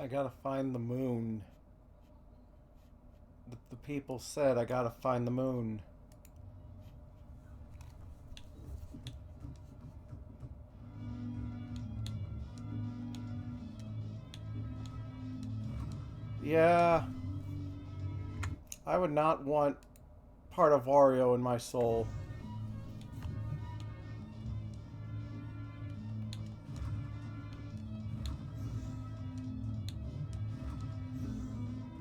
I gotta find the moon. The people said I gotta find the moon. Yeah. I would not want part of Wario in my soul.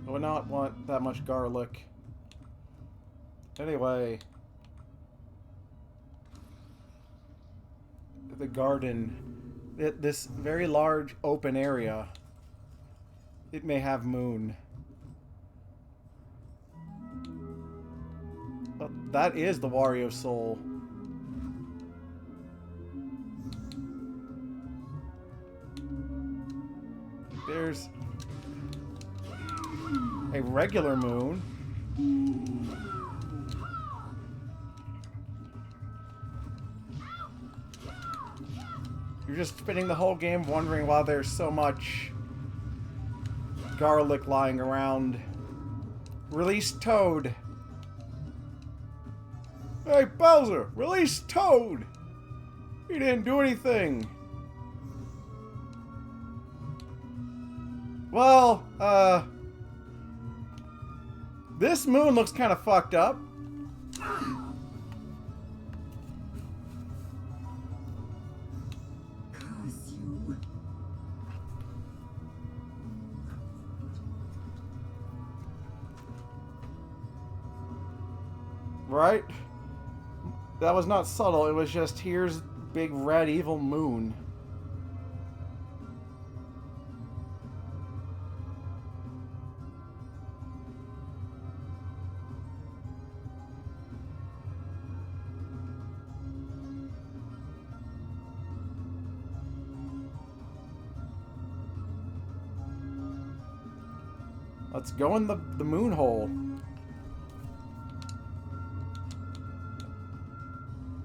I would not want that much garlic. Anyway. The garden. This very large open area. It may have moon. But that is the Wario soul. There's a regular moon. You're just spending the whole game wondering why there's so much garlic lying around. Release Toad. Hey, Bowser, release Toad! He didn't do anything. Well, this moon looks kind of fucked up. Curse you. Right? That was not subtle, it was just, here's big red evil moon. Let's go in the moon hole.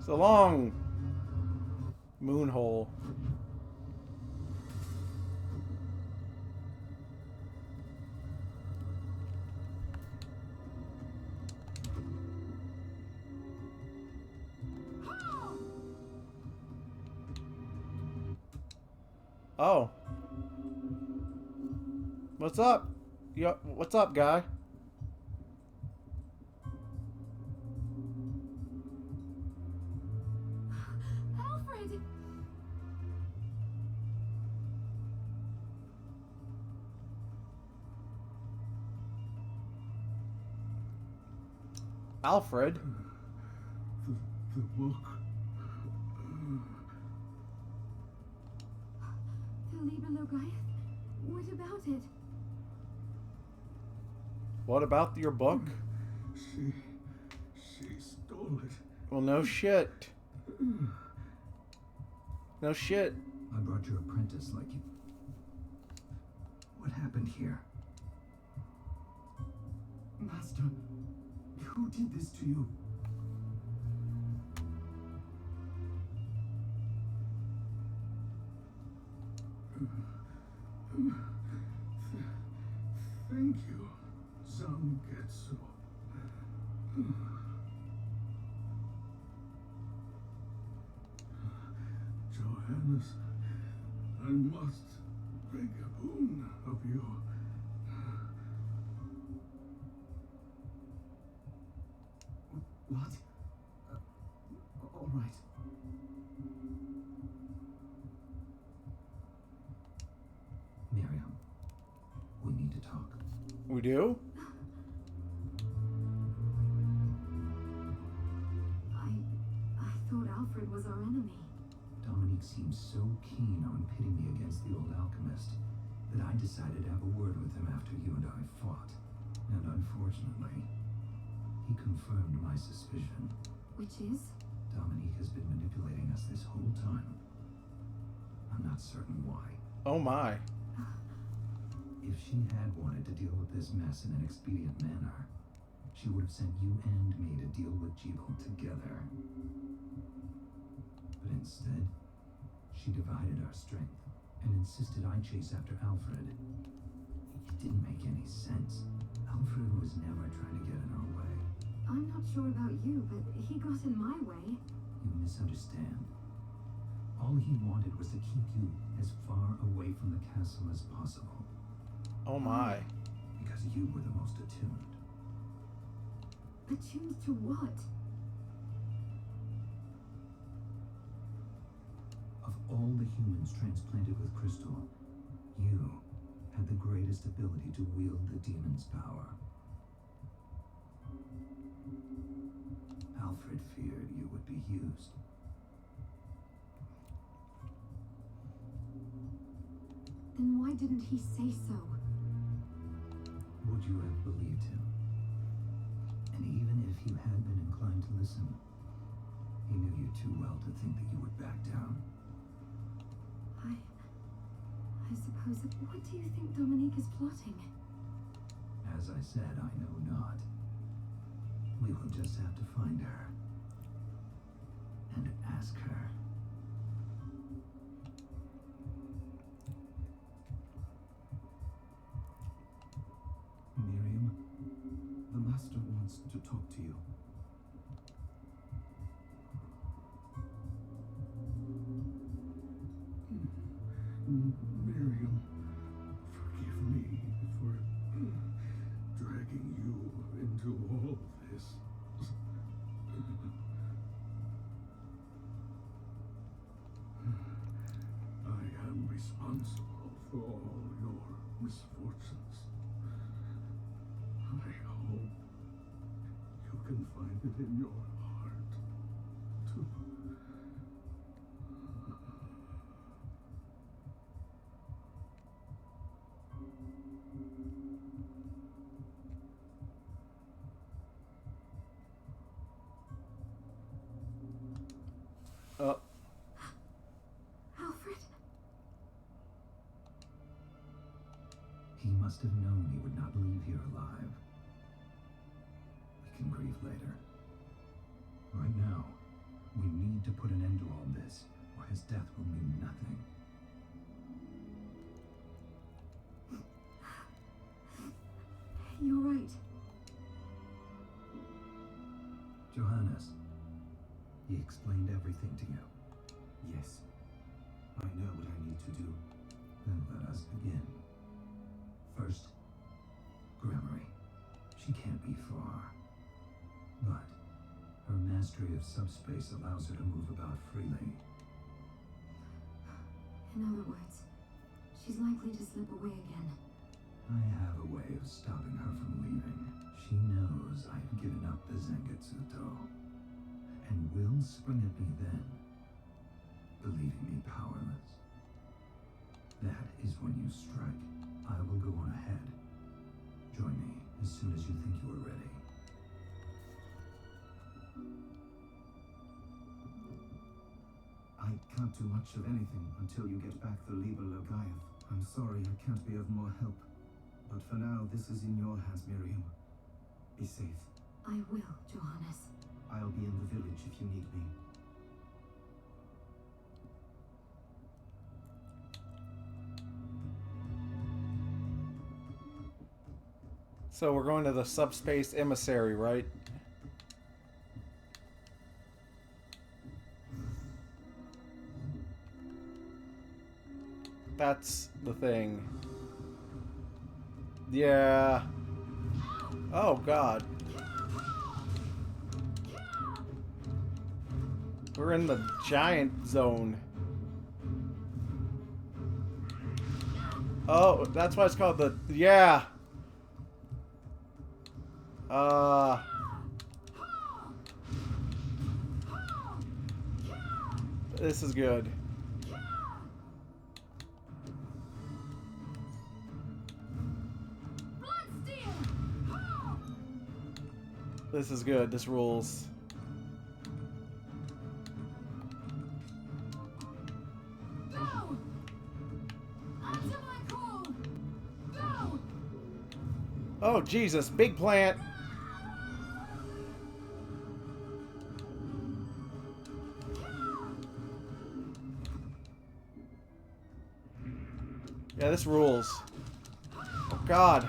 So long, moon hole. Oh. What's up? Yo, what's up, guy? Alfred! Alfred? The book. The Lieber What about it? What about your book? She stole it. Well, no shit. No shit. I brought your apprentice like you. What happened here? Master, who did this to you? Thank you, Zangetsu. Johannes, I must beg a boon of you. What? All right. Miriam, we need to talk. We do? I thought Alfred was our enemy. Dominique seemed so keen on pitting me against the old alchemist that I decided to have a word with him after you and I fought. And unfortunately, he confirmed my suspicion. Which is? Dominique has been manipulating us this whole time. I'm not certain why. Oh my. If she had wanted to deal with this mess in an expedient manner, she would have sent you and me to deal with Jebel together. But instead, she divided our strength and insisted I chase after Alfred. It didn't make any sense. Alfred was never trying to get in our way. I'm not sure about you, but he got in my way. You misunderstand. All he wanted was to keep you as far away from the castle as possible. Oh my. Because you were the most attuned. Attuned to what? Of all the humans transplanted with Crystal, you had the greatest ability to wield the demon's power. Alfred feared you would be used. Then why didn't he say so? Would you have believed him? And even if you had been inclined to listen, he knew you too well to think that you would back down. I suppose. What do you think Dominique is plotting? As I said, I know not. We will just have to find her. And ask her. Miriam, the Master wants to talk to you. Miriam, forgive me for dragging you into all this. I am responsible for all your misfortunes. I hope you can find it in your heart to... Alfred? He must have known he would not leave here alive. We can grieve later. Right now, we need to put an end to all this, or his death will mean nothing. You're right. Johannes, he explained everything to you. Yes, I know what I need to do. Then let us begin. First, Gremory. She can't be far. But her mastery of subspace allows her to move about freely. In other words, she's likely to slip away again. I have a way of stopping her from leaving. She knows I have given up the Zangetsuto, and will spring at me then, believing me powerless. That is when you strike. I will go on ahead. Join me as soon as you think you are ready. I can't do much of anything until you get back the Liber Logaeth. I'm sorry I can't be of more help. But for now, this is in your hands, Miriam. Be safe. I will, Johannes. I'll be in the village if you need me. So we're going to the subspace emissary, right? That's the thing. Yeah. Oh, God. We're in the giant zone. Oh, that's why it's called the... Yeah. This is good. This is good. This rules. Go! Answer my call! Go! Oh, Jesus. Big plant. Yeah, this rules. God.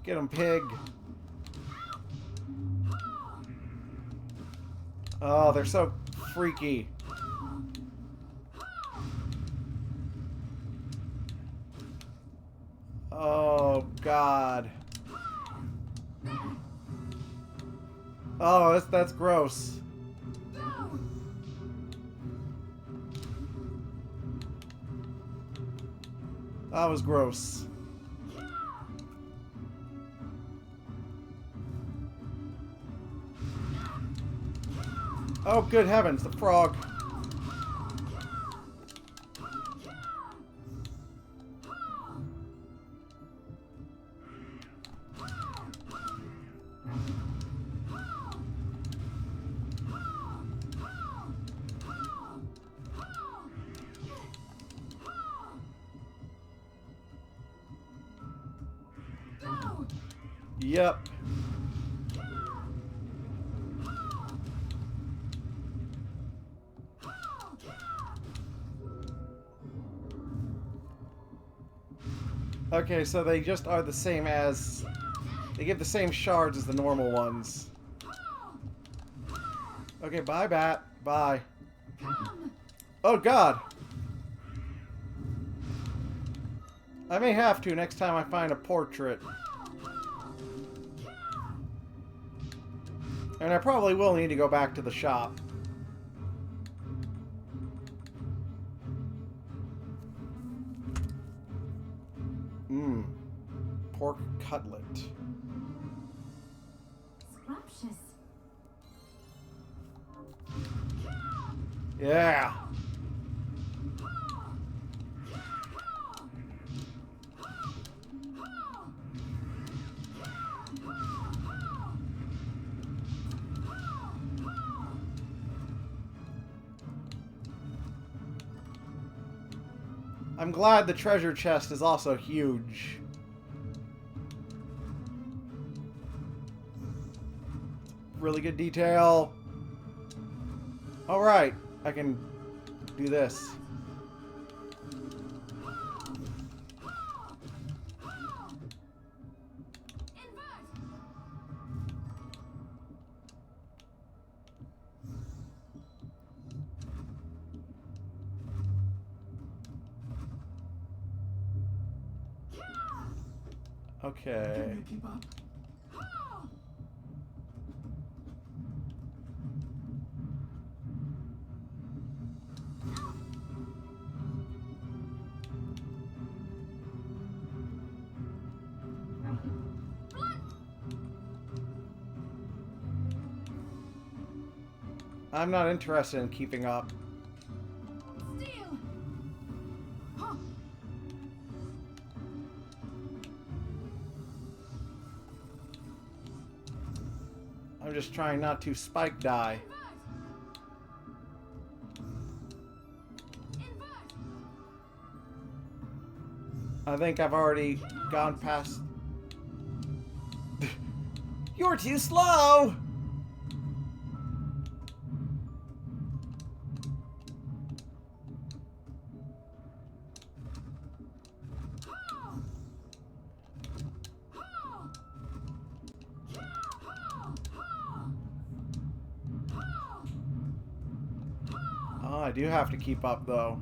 Get him, pig. Oh, they're so freaky. Oh, God. Oh, that's gross. That was gross. Oh, good heavens, the frog. Yep. Okay, so they just are the same as... They give the same shards as the normal ones. Okay, bye, Bat. Bye. Oh, God. I may have to next time I find a portrait. And I probably will need to go back to the shop. Mmm. Pork cutlet. Scrumptious. Yeah. I'm glad the treasure chest is also huge. Really good detail. Alright, I can do this. Okay. Keep up. I'm not interested in keeping up. Steel. Huh. I'm just trying not to spike die. I think I've already gone past... You're too slow! Oh, I do have to keep up, though.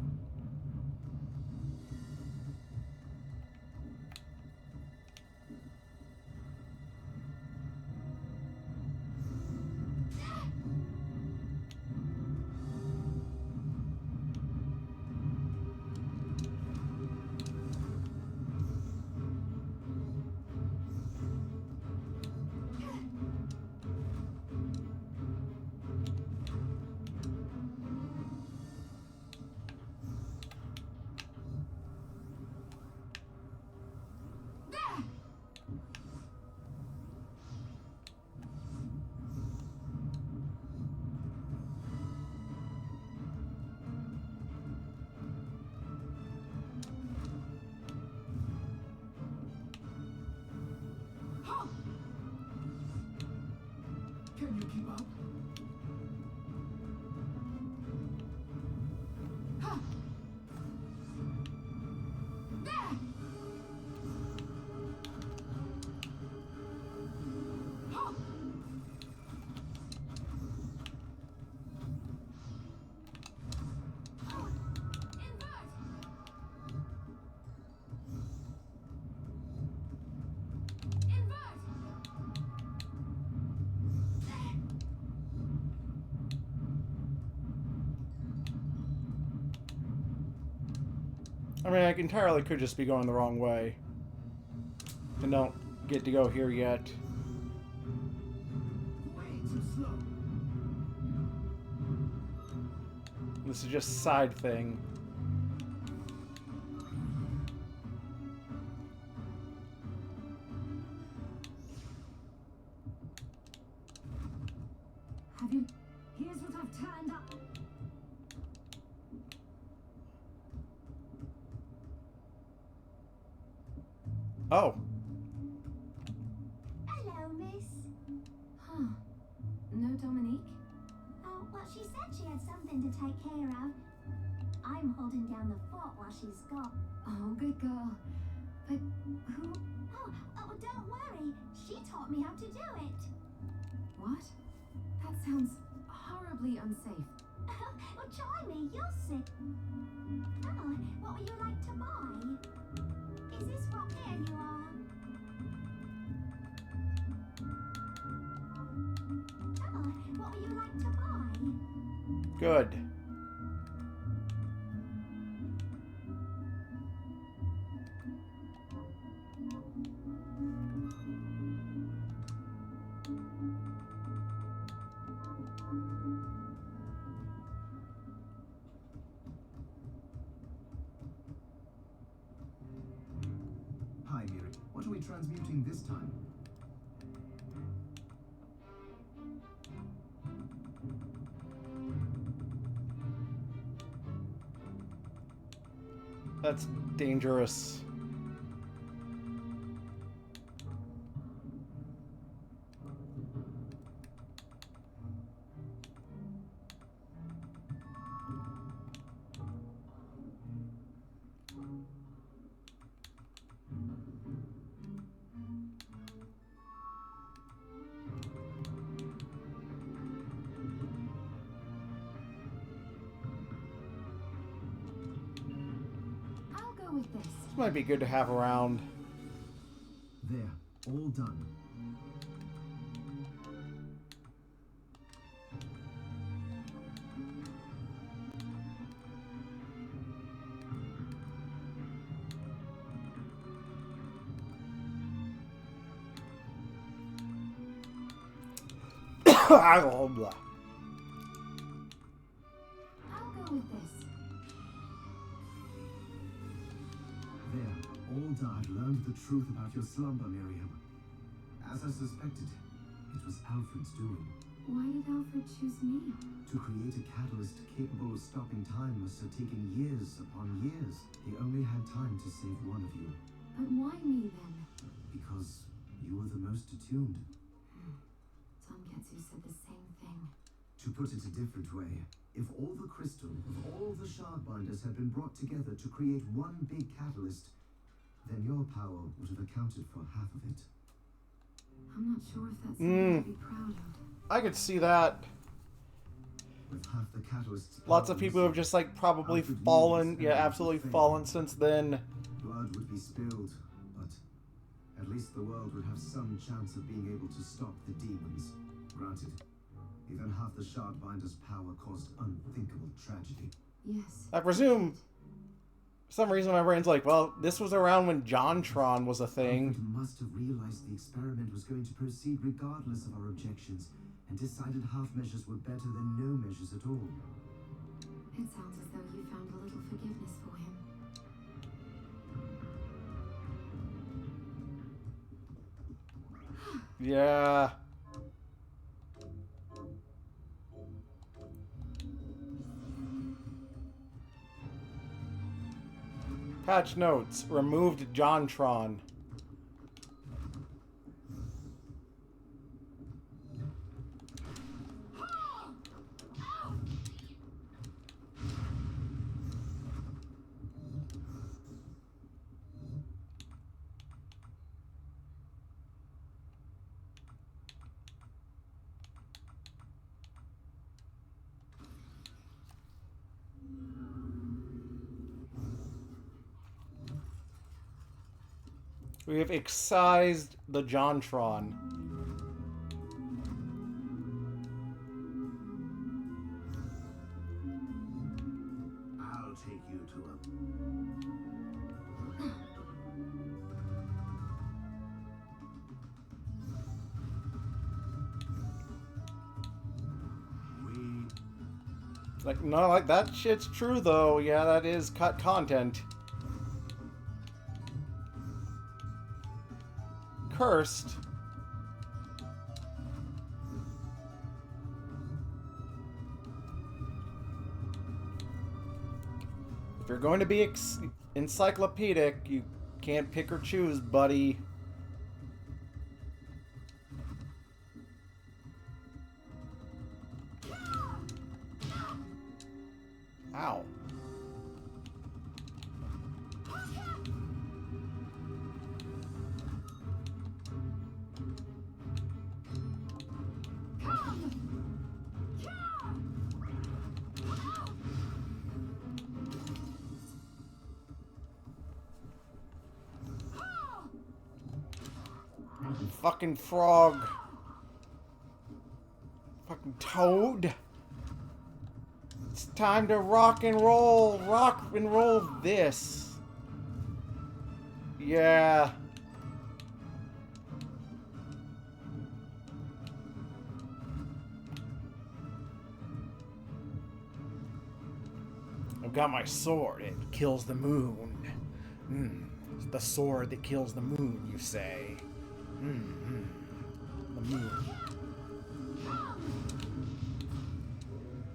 I mean, I entirely could just be going the wrong way. And don't get to go here yet. Way too slow. This is just a side thing. Have you? Here's what I've turned up. Oh. Hello, miss. Huh. No Dominique? Oh, well, she said she had something to take care of. I'm holding down the fort while she's gone. Oh, good girl. But who? Oh, don't worry. She taught me how to do it. What? That sounds horribly unsafe. Well, try me. You'll see. Oh, what would you like to buy? Is this what? There you are. Oh, what would you like to buy? Good. Hi, Miri. What are we transmuting this time? That's dangerous. I'll go with this. This might be good to have around. There, all done. Blah. I'll go with this. There, all done. I've learned the truth about your slumber, Miriam. As I suspected, it was Alfred's doing. Why did Alfred choose me? To create a catalyst capable of stopping time must have taken years upon years. He only had time to save one of you, But why me then? because you were the most attuned. Tonkatsu said the same thing. To put it a different way, if all the crystal of all the shard binders had been brought together to create one big catalyst, then your power would have accounted for half of it. I'm not sure if that's something to be proud of. I could see that. With half the catalyst's Lots of power people have missing, just like probably Alfred knew fallen. this Yeah, energy absolutely would fail. fallen since then. Blood would be spilled, but at least the world would have some chance of being able to stop the demons. Granted, even half the shard binder's power caused unthinkable tragedy. Yes. I presume, for some reason, my brain's like, well, this was around when JonTron was a thing. Alfred must have realized the experiment was going to proceed regardless of our objections, and decided half measures were better than no measures at all. It sounds as though you found a little forgiveness for him. Yeah. Patch notes. Removed JonTron. We have excised the JonTron. I'll take you to a... Like, no, like, that shit's true, though. Yeah, that is cut content. Cursed. If you're going to be encyclopedic, you can't pick or choose, buddy. Ow. Fucking frog. Fucking toad. It's time to rock and roll. Rock and roll this. Yeah. I've got my sword. It kills the moon. It's the sword that kills the moon, you say. The moon.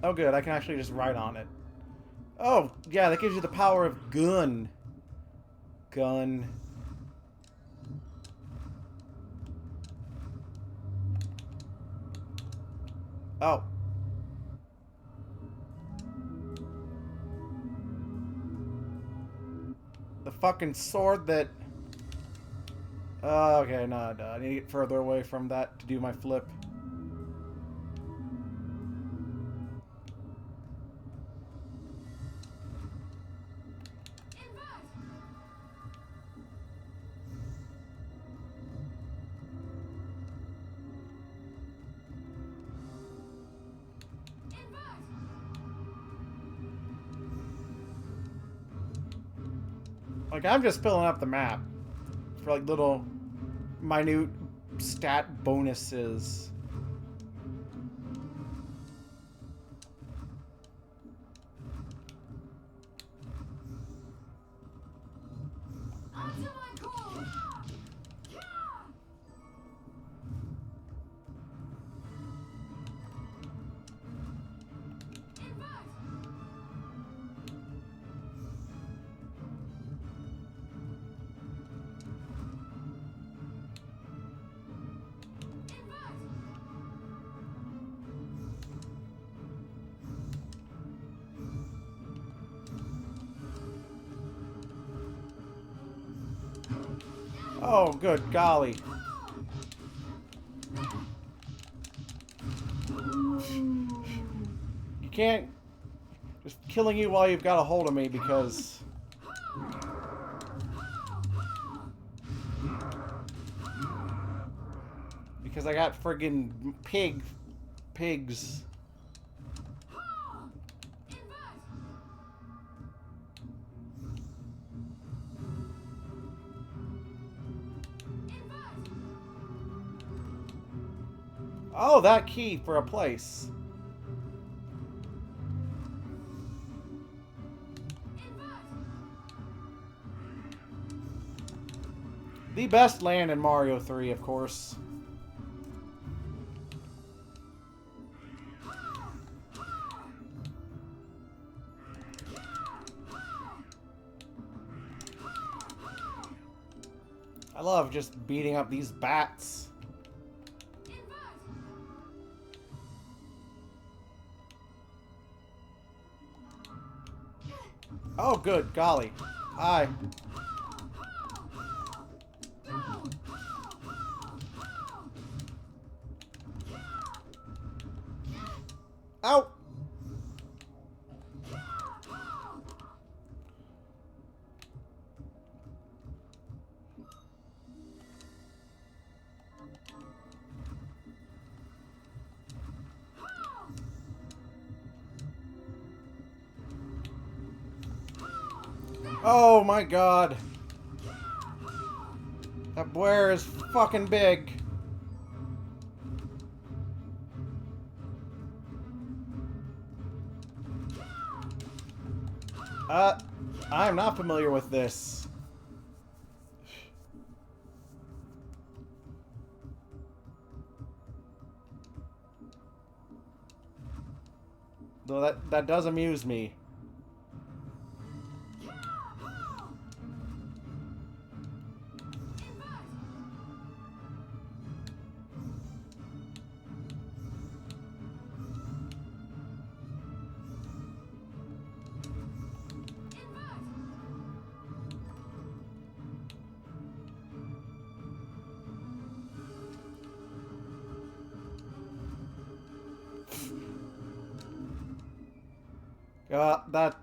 Oh good, I can actually just ride on it. Oh, yeah, that gives you the power of gun. Gun. Oh. The fucking sword that... okay, no, I need to get further away from that to do my flip. Like, I'm just filling up the map for, like, little minute stat bonuses. Oh, good golly. You can't... Just killing you while you've got a hold of me because... Because I got friggin' pigs. Oh, that key for a place. The best land in Mario 3, of course. I love just beating up these bats. Oh, good golly. Hi. Ow! Oh my god. That Blair is fucking big. I'm not familiar with this. Though that does amuse me.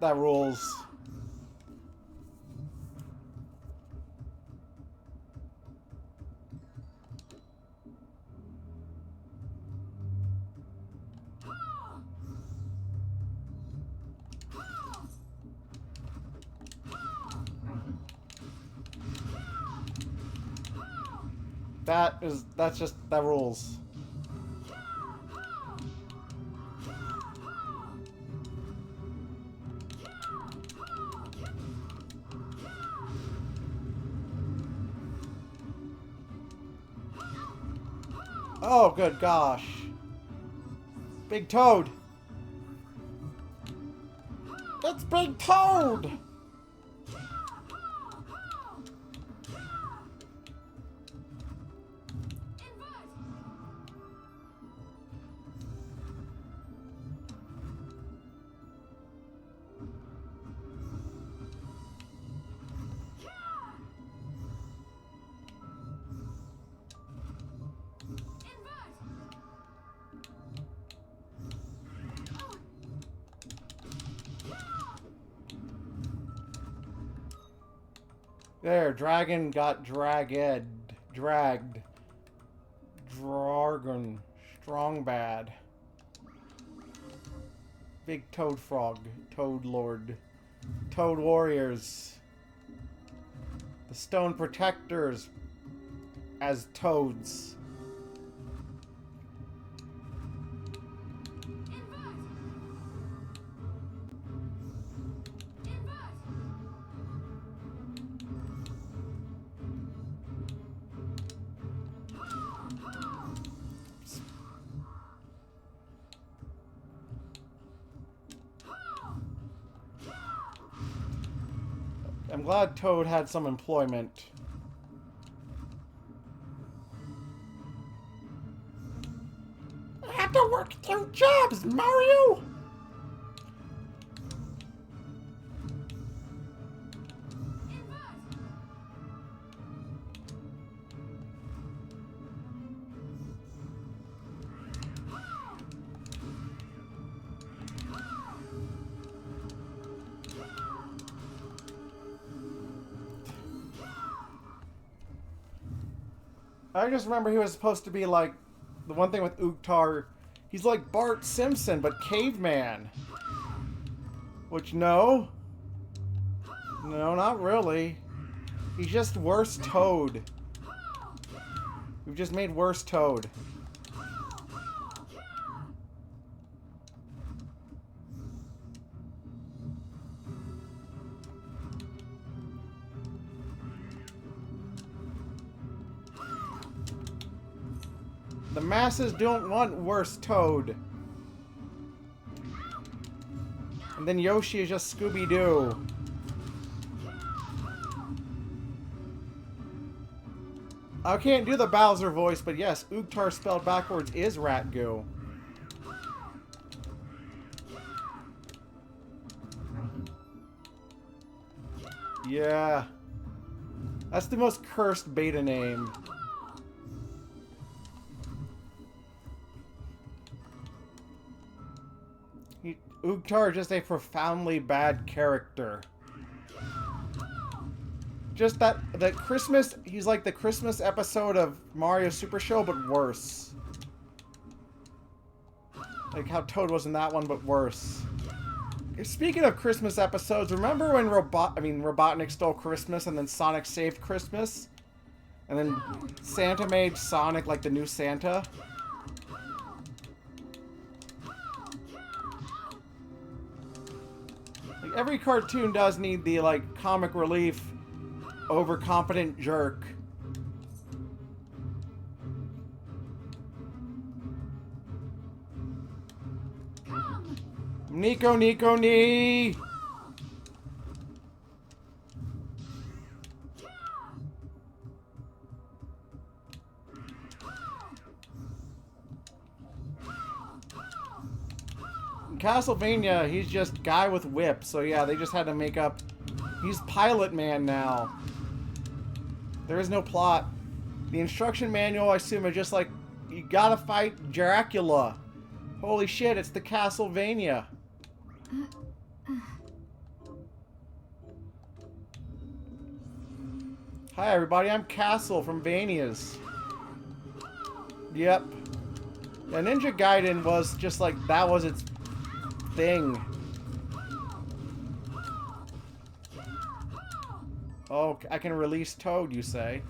That rules. That rules. Oh, good gosh. Big Toad. It's Big Toad! There, dragon got dragged. Dragged. Dragon. Strong bad. Big Toad Frog. Toad Lord. Toad Warriors. The Stone Protectors. As toads. I'm glad Toad had some employment. I have to work 2 jobs, Mario! I just remember he was supposed to be like, the one thing with Uktar, he's like Bart Simpson, but caveman. Which, no. No, not really. He's just worse Toad. We've just made worse Toad. The masses don't want worse Toad. And then Yoshi is just Scooby-Doo. I can't do the Bowser voice, but yes, Uktar spelled backwards is rat goo. Yeah. That's the most cursed beta name. Uktar just a profoundly bad character. Just that Christmas, he's like the Christmas episode of Mario Super Show, but worse. Like how Toad was in that one, but worse. Speaking of Christmas episodes, remember when Robotnik stole Christmas and then Sonic saved Christmas? And then Santa made Sonic like the new Santa? Like, every cartoon does need the, like, comic relief, overconfident jerk. Nico, Nico, Knee! In Castlevania, he's just guy with whip, so yeah, they just had to make up... He's Pilot Man now. There is no plot. The instruction manual, I assume, is just like, you gotta fight Dracula. Holy shit, it's the Castlevania. Hi everybody, I'm Castle from Vanias. Yep. Yeah, Ninja Gaiden was just like, that was its thing. Oh, I can release Toad, you say?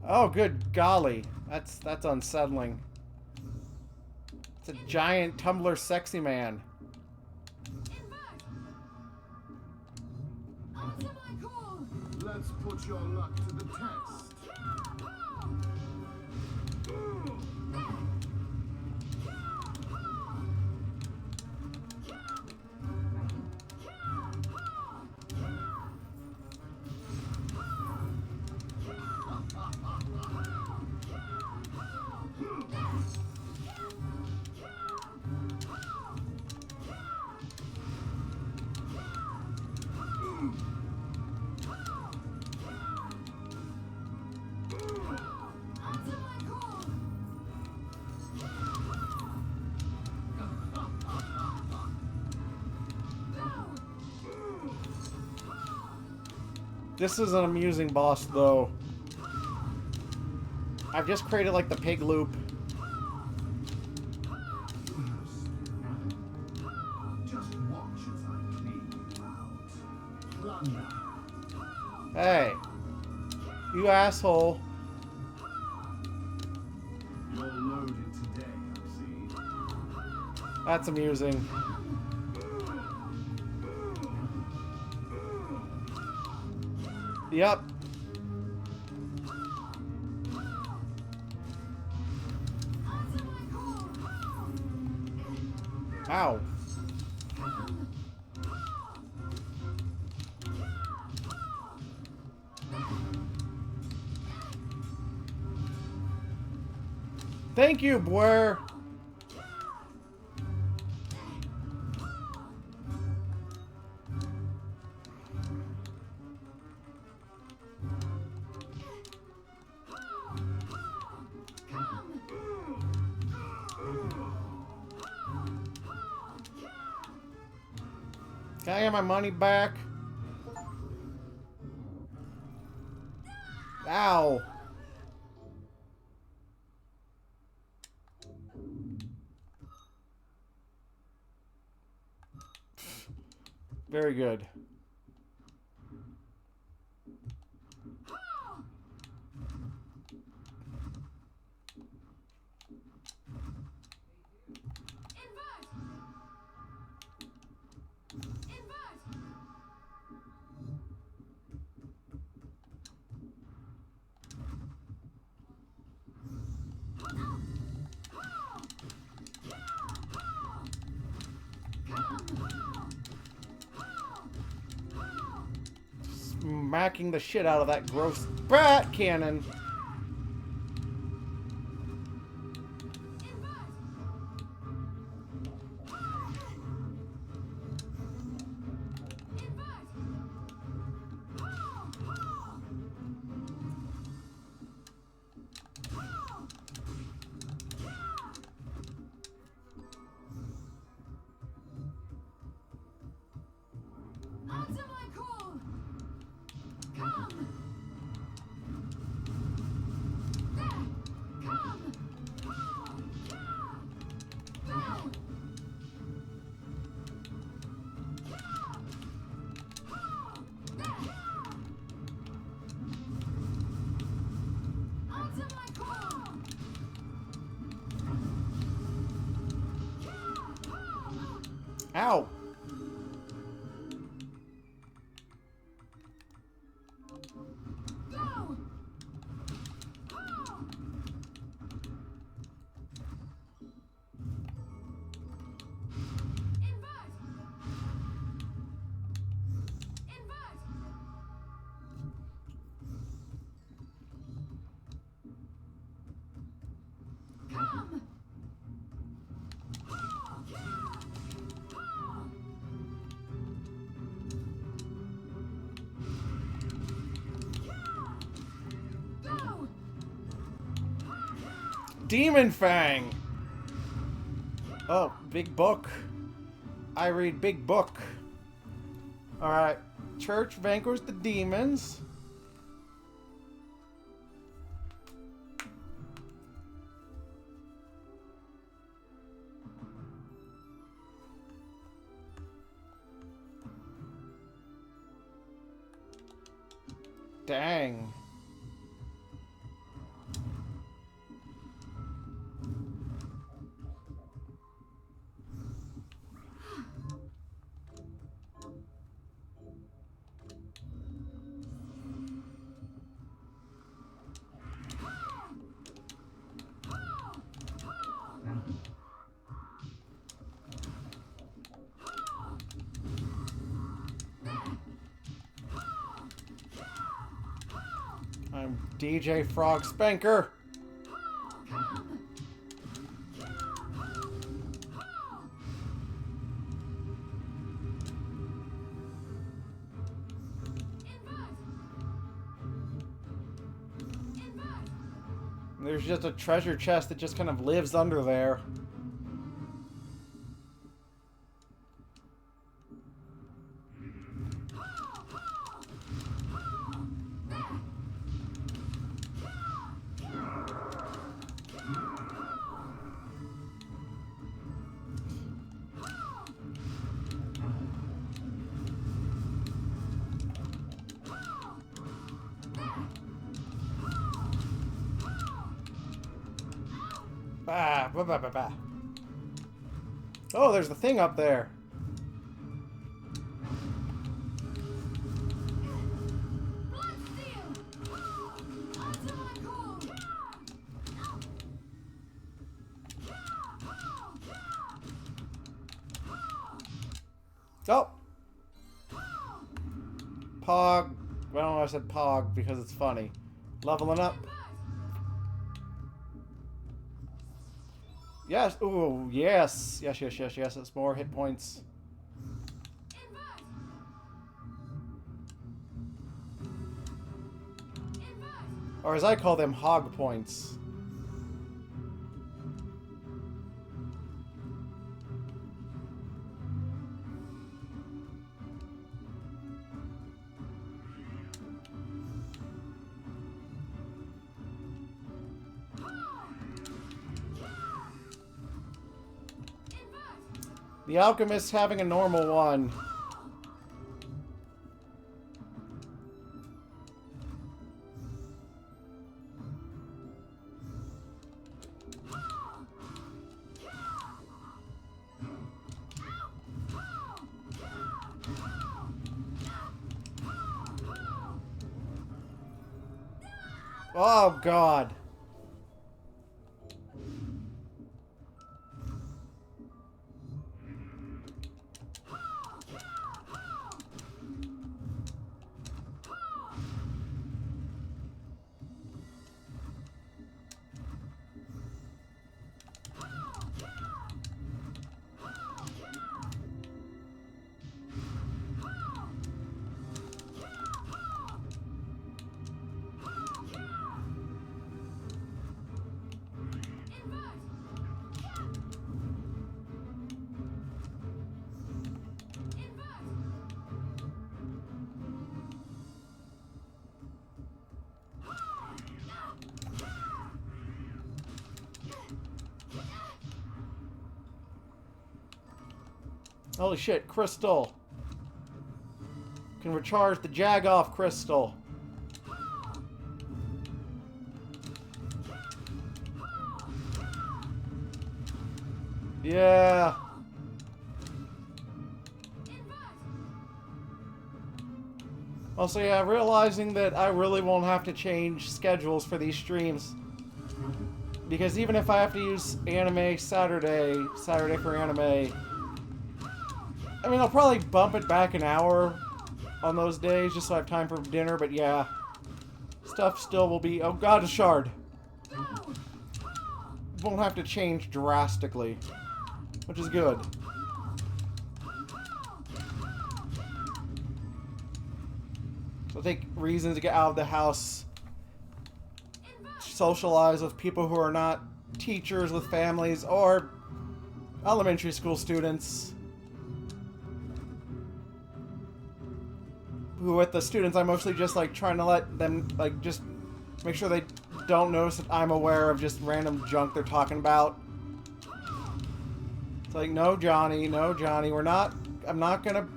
Oh, good golly. That's unsettling. It's a giant Tumblr sexy man. Let's put your luck to the test. This is an amusing boss, though. I've just created, like, the pig loop. Just watch as I clean you out. Plunder. Hey. You asshole. You're loaded today, I see. That's amusing. Yep. Ow. Thank you, Blair. Can I get my money back? Ow. Very good. Smacking the shit out of that gross bat cannon. Ow! Go! Demon Fang! Oh, big book. I read big book. Alright. Church vanquished the demons. Dang. I'm DJ Frog Spanker. There's just a treasure chest that just kind of lives under there. Bah, bah, bah, bah, bah. Oh, there's the thing up there. Oh! Pog. I don't know why I said Pog because it's funny. Leveling up. Yes. Ooh, yes. Yes, yes, yes, yes. It's more hit points. Or as I call them, hog points. The alchemist's having a normal one. Oh, God. Holy shit, crystal. Can recharge the Jagoff crystal. Yeah. Also, yeah, realizing that I really won't have to change schedules for these streams. Because even if I have to use anime Saturday for anime, I mean, I'll probably bump it back an hour on those days just so I have time for dinner, but yeah. Stuff still will be... Oh god, a shard. Won't have to change drastically, which is good. So I think reasons to get out of the house, socialize with people who are not teachers with families or elementary school students. Who with the students, I'm mostly just like trying to let them like just make sure they don't notice that I'm aware of just random junk they're talking about. It's like, no, Johnny, I'm not gonna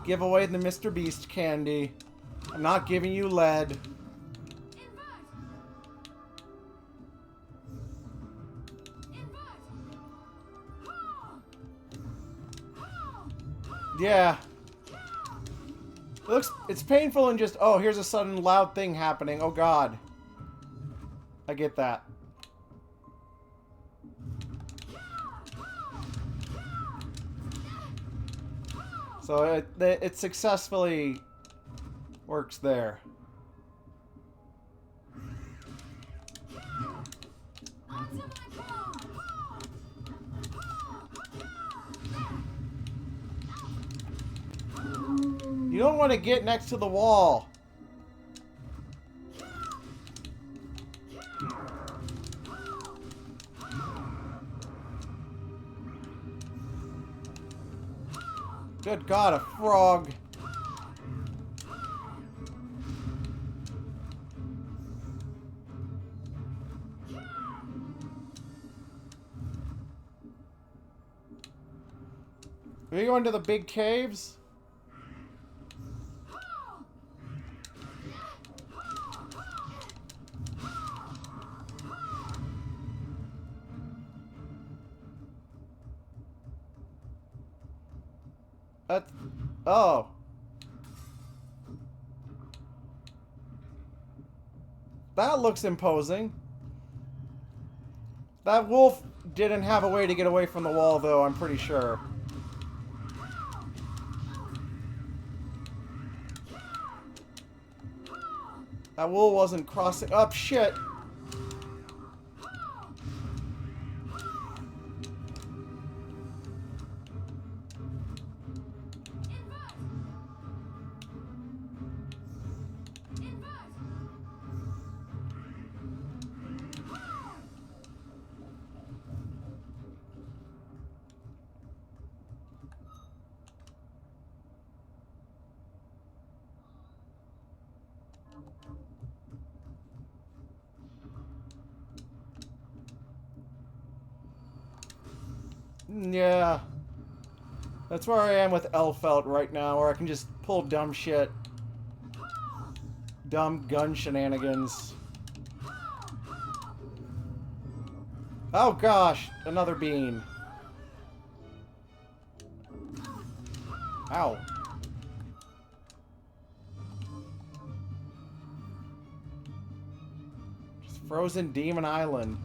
give away the Mr. Beast candy. I'm not giving you lead. Yeah. It's painful and just, oh, here's a sudden loud thing happening. Oh god. I get that. So it successfully works there. You don't want to get next to the wall. Good God, a frog. Are you going to the big caves? Oh. That looks imposing. That wolf didn't have a way to get away from the wall, though, I'm pretty sure. That wolf wasn't crossing up. Shit. Yeah. That's where I am with Elfelt right now, where I can just pull dumb shit. Dumb gun shenanigans. Oh gosh, another bean. Ow. Just frozen Demon Island.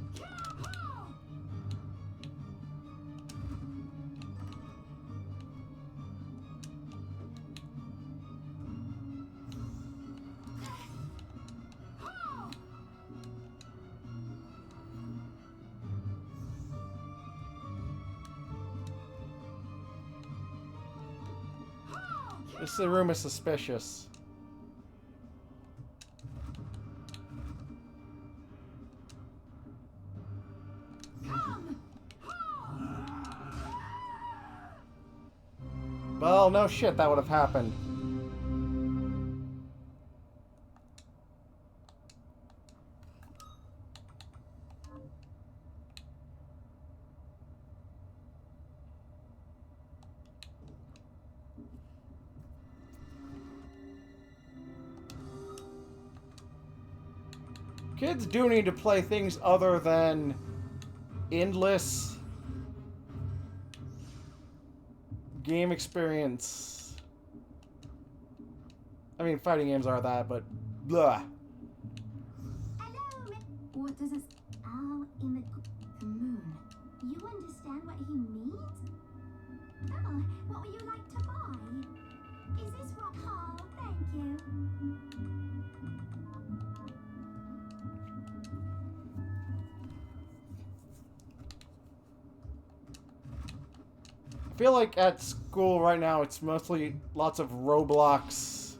This room is suspicious. Well, no shit, that would have happened. Kids do need to play things other than endless game experience. I mean, fighting games are that, but blah. Hello, What does it... Oh, in The moon. you understand what he means? Oh, what would you like to buy? Is this what? Oh, thank you. I feel like at school right now it's mostly lots of Roblox.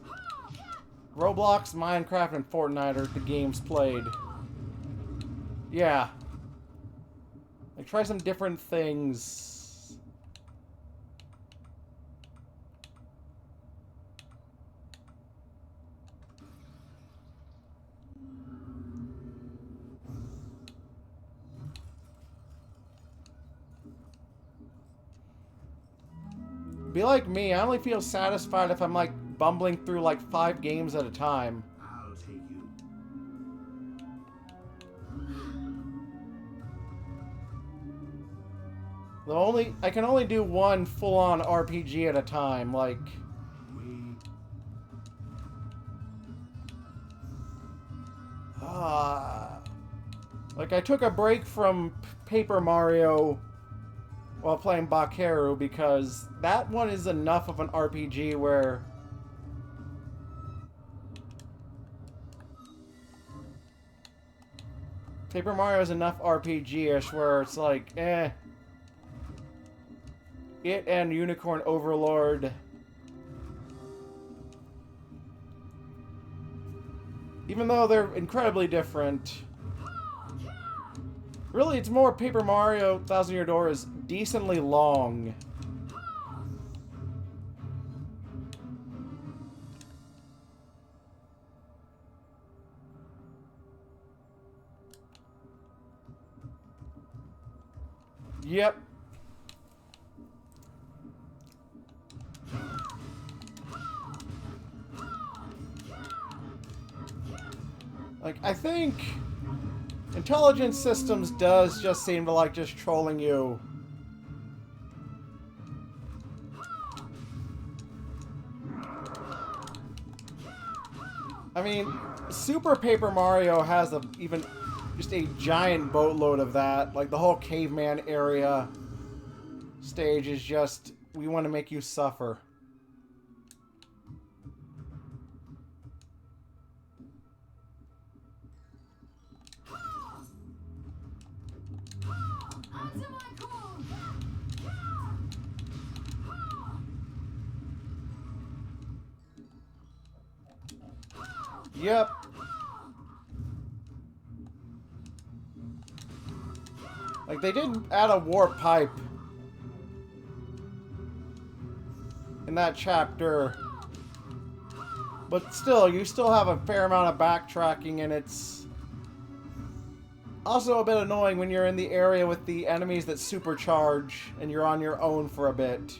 Roblox, Minecraft, and Fortnite are the games played. Yeah. Like, try some different things. Be like me, I only feel satisfied if I'm like bumbling through like 5 games at a time. I'll take you. I can only do one full-on RPG at a time, like... Like, I took a break from Paper Mario while playing Bakeru because that one is enough of an RPG where... Paper Mario is enough RPG-ish where it's like, eh... It and Unicorn Overlord. Even though they're incredibly different. Really, it's more Paper Mario Thousand Year Door is decently long. Yep. Like, I think Intelligent Systems does just seem to like just trolling you. I mean, Super Paper Mario has just a giant boatload of that. Like, the whole caveman area stage is just, we want to make you suffer. Yep. Like, they did add a warp pipe in that chapter. But still, you still have a fair amount of backtracking, and it's also a bit annoying when you're in the area with the enemies that supercharge and you're on your own for a bit.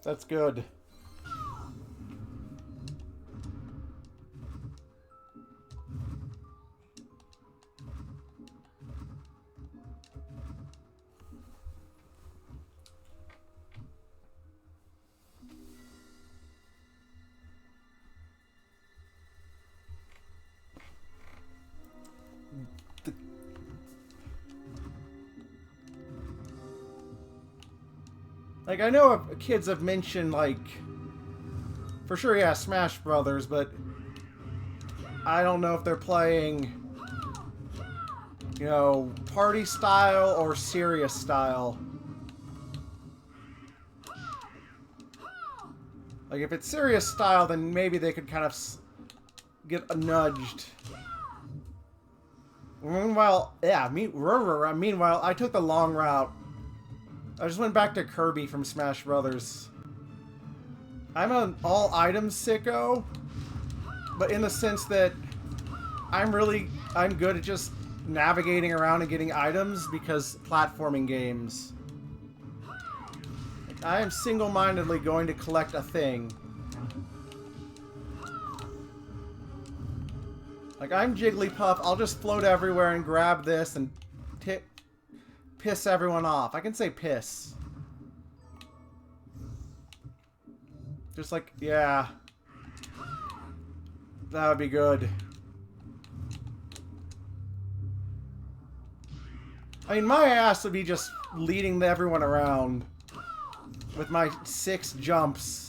That's good. Like, I know kids have mentioned, like, for sure, yeah, Smash Brothers, but I don't know if they're playing, you know, party style or serious style. Like, if it's serious style, then maybe they could kind of get nudged. Meanwhile, yeah, meanwhile, I took the long route. I just went back to Kirby from Smash Brothers. I'm an all-items sicko, but in the sense that I'm good at just navigating around and getting items because platforming games. I am single-mindedly going to collect a thing. Like, I'm Jigglypuff, I'll just float everywhere and grab this and piss everyone off. I can say piss. Just like, yeah. That would be good. I mean, my ass would be just leading everyone around with my 6 jumps.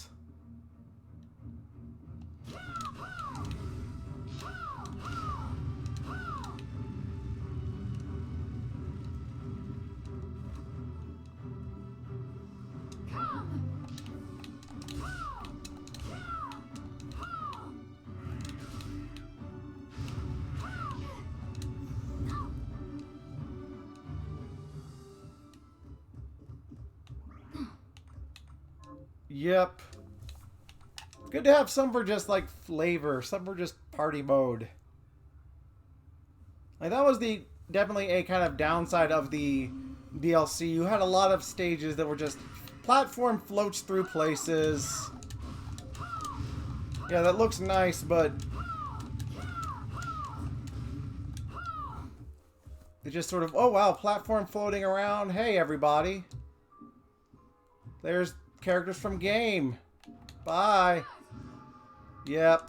Yep. Good to have some for just like flavor, some for just party mode. Like that was definitely a kind of downside of the DLC. You had a lot of stages that were just platform floats through places. Yeah, that looks nice, but it just sort of, oh wow, platform floating around. Hey everybody. There's characters from game. Bye. Yep.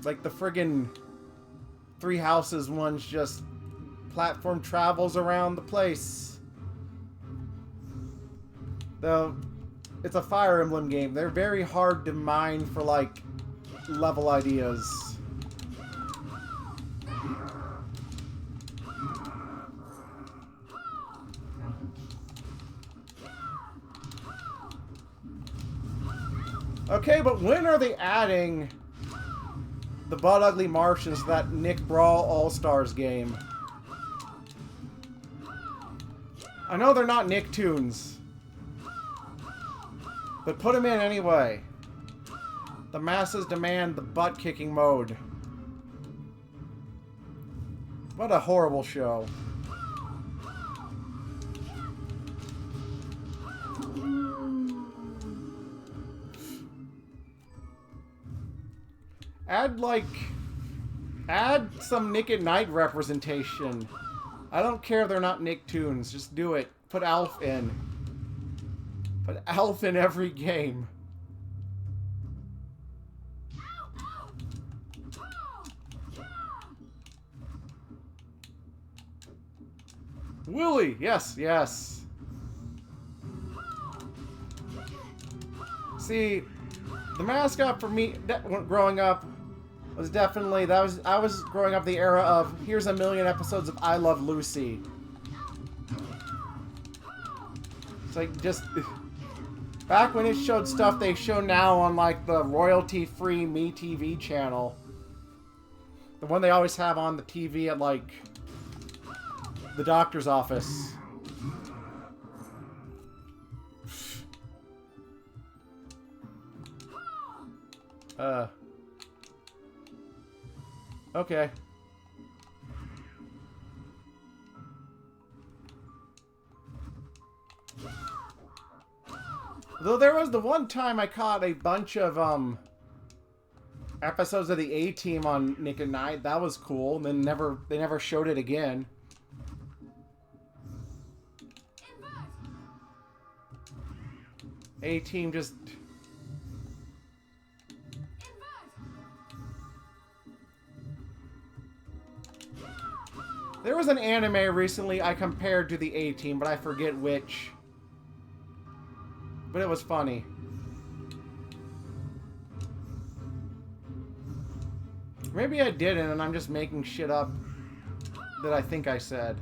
Like the friggin' Three Houses one's just platform travels around the place. Though it's a Fire Emblem game. They're very hard to mine for, like, level ideas. Okay, but when are they adding the Butt Ugly Martians to that Nick Brawl All-Stars game? I know they're not Nicktoons. But put him in anyway. The masses demand the butt-kicking mode. What a horrible show. Add some Nick at Night representation. I don't care if they're not Nicktoons. Just do it. Put Alf in. Put Alf in every game. Willy! Yes, yes. See, the mascot for me growing up was definitely I was growing up the era of here's a million episodes of I Love Lucy. It's like just back when it showed stuff they show now on like the royalty-free MeTV channel. The one they always have on the TV at like the doctor's office. Okay. Though there was the one time I caught a bunch of episodes of the A-Team on Nick at Night. That was cool. And then they never showed it again. A-Team just There was an anime recently I compared to the A-Team, but I forget which. But it was funny. Maybe I didn't, and I'm just making shit up that I think I said.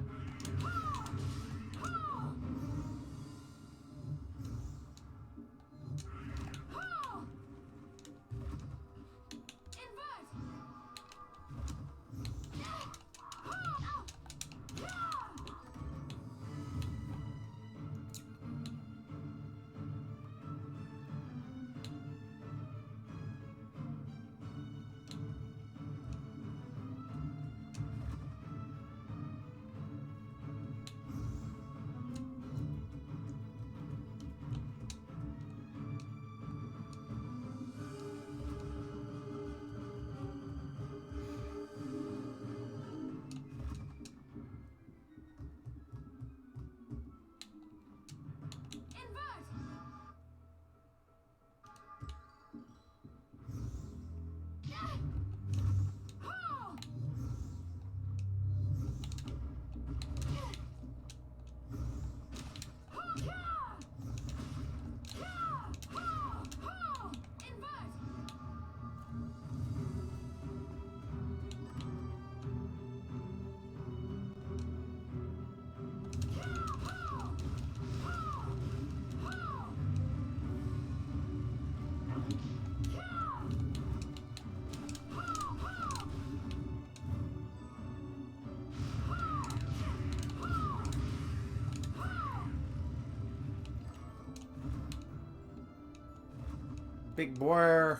Big boy.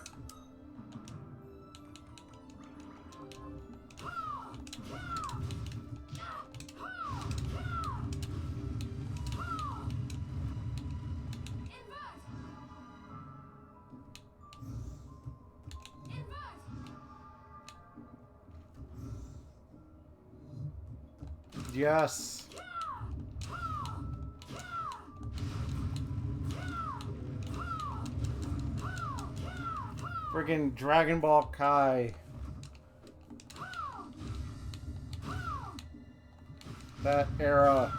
Yes. Friggin' Dragon Ball Kai. That era.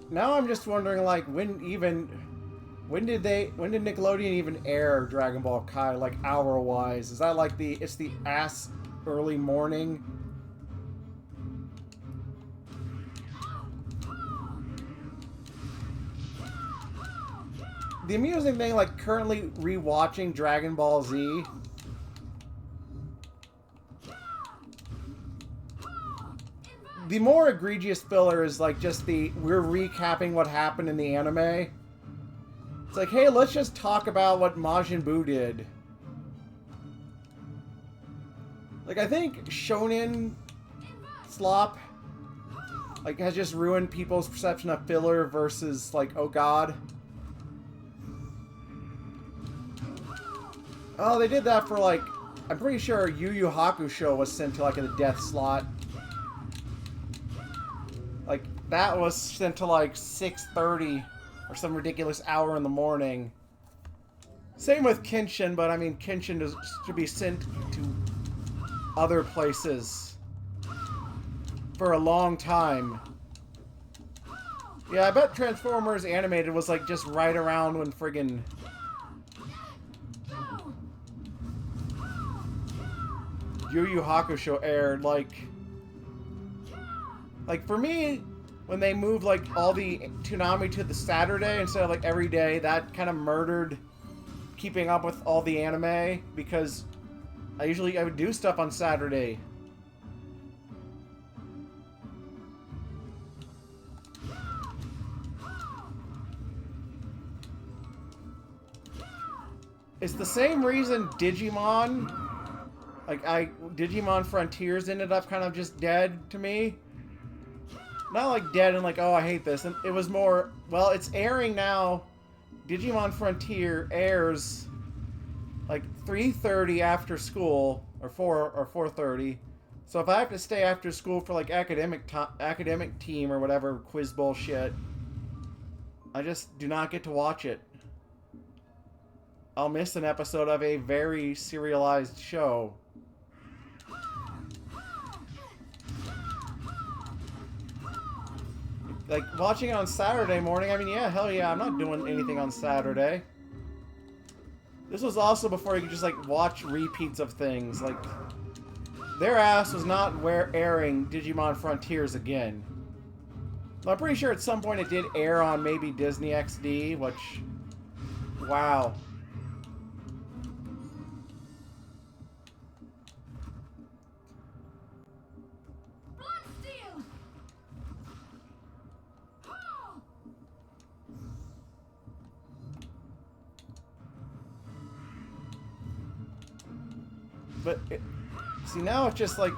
Now I'm just wondering, like, when did Nickelodeon even air Dragon Ball Kai, like, hour-wise? Is that like it's the ass early morning? The amusing thing, like, currently rewatching Dragon Ball Z, the more egregious filler is, like, just we're recapping what happened in the anime. It's like, hey, let's just talk about what Majin Buu did. Like, I think Shonen slop, like, has just ruined people's perception of filler versus, like, oh god. Oh, they did that for, like, I'm pretty sure Yu Yu Hakusho was sent to, like, the death slot. Like, that was sent to, like, 6:30 or some ridiculous hour in the morning. Same with Kenshin, but, I mean, Kenshin should be sent to other places for a long time. Yeah, I bet Transformers Animated was, like, just right around when friggin' Yu Yu Hakusho aired. Like, for me, when they moved, like, all the Toonami to the Saturday instead of, like, every day, that kind of murdered keeping up with all the anime, because I would do stuff on Saturday. It's the same reason Digimon, Digimon Frontiers ended up kind of just dead to me. Not like dead and like, oh, I hate this. And it was more, well, it's airing now. Digimon Frontier airs like 3:30 after school, or 4:30. So if I have to stay after school for like academic team or whatever quiz bullshit, I just do not get to watch it. I'll miss an episode of a very serialized show. Like, watching it on Saturday morning, I mean, yeah, hell yeah, I'm not doing anything on Saturday. This was also before you could just, like, watch repeats of things. Like, their ass was not airing Digimon Frontiers again. I'm pretty sure at some point it did air on maybe Disney XD, which... wow. But, see, now it's just like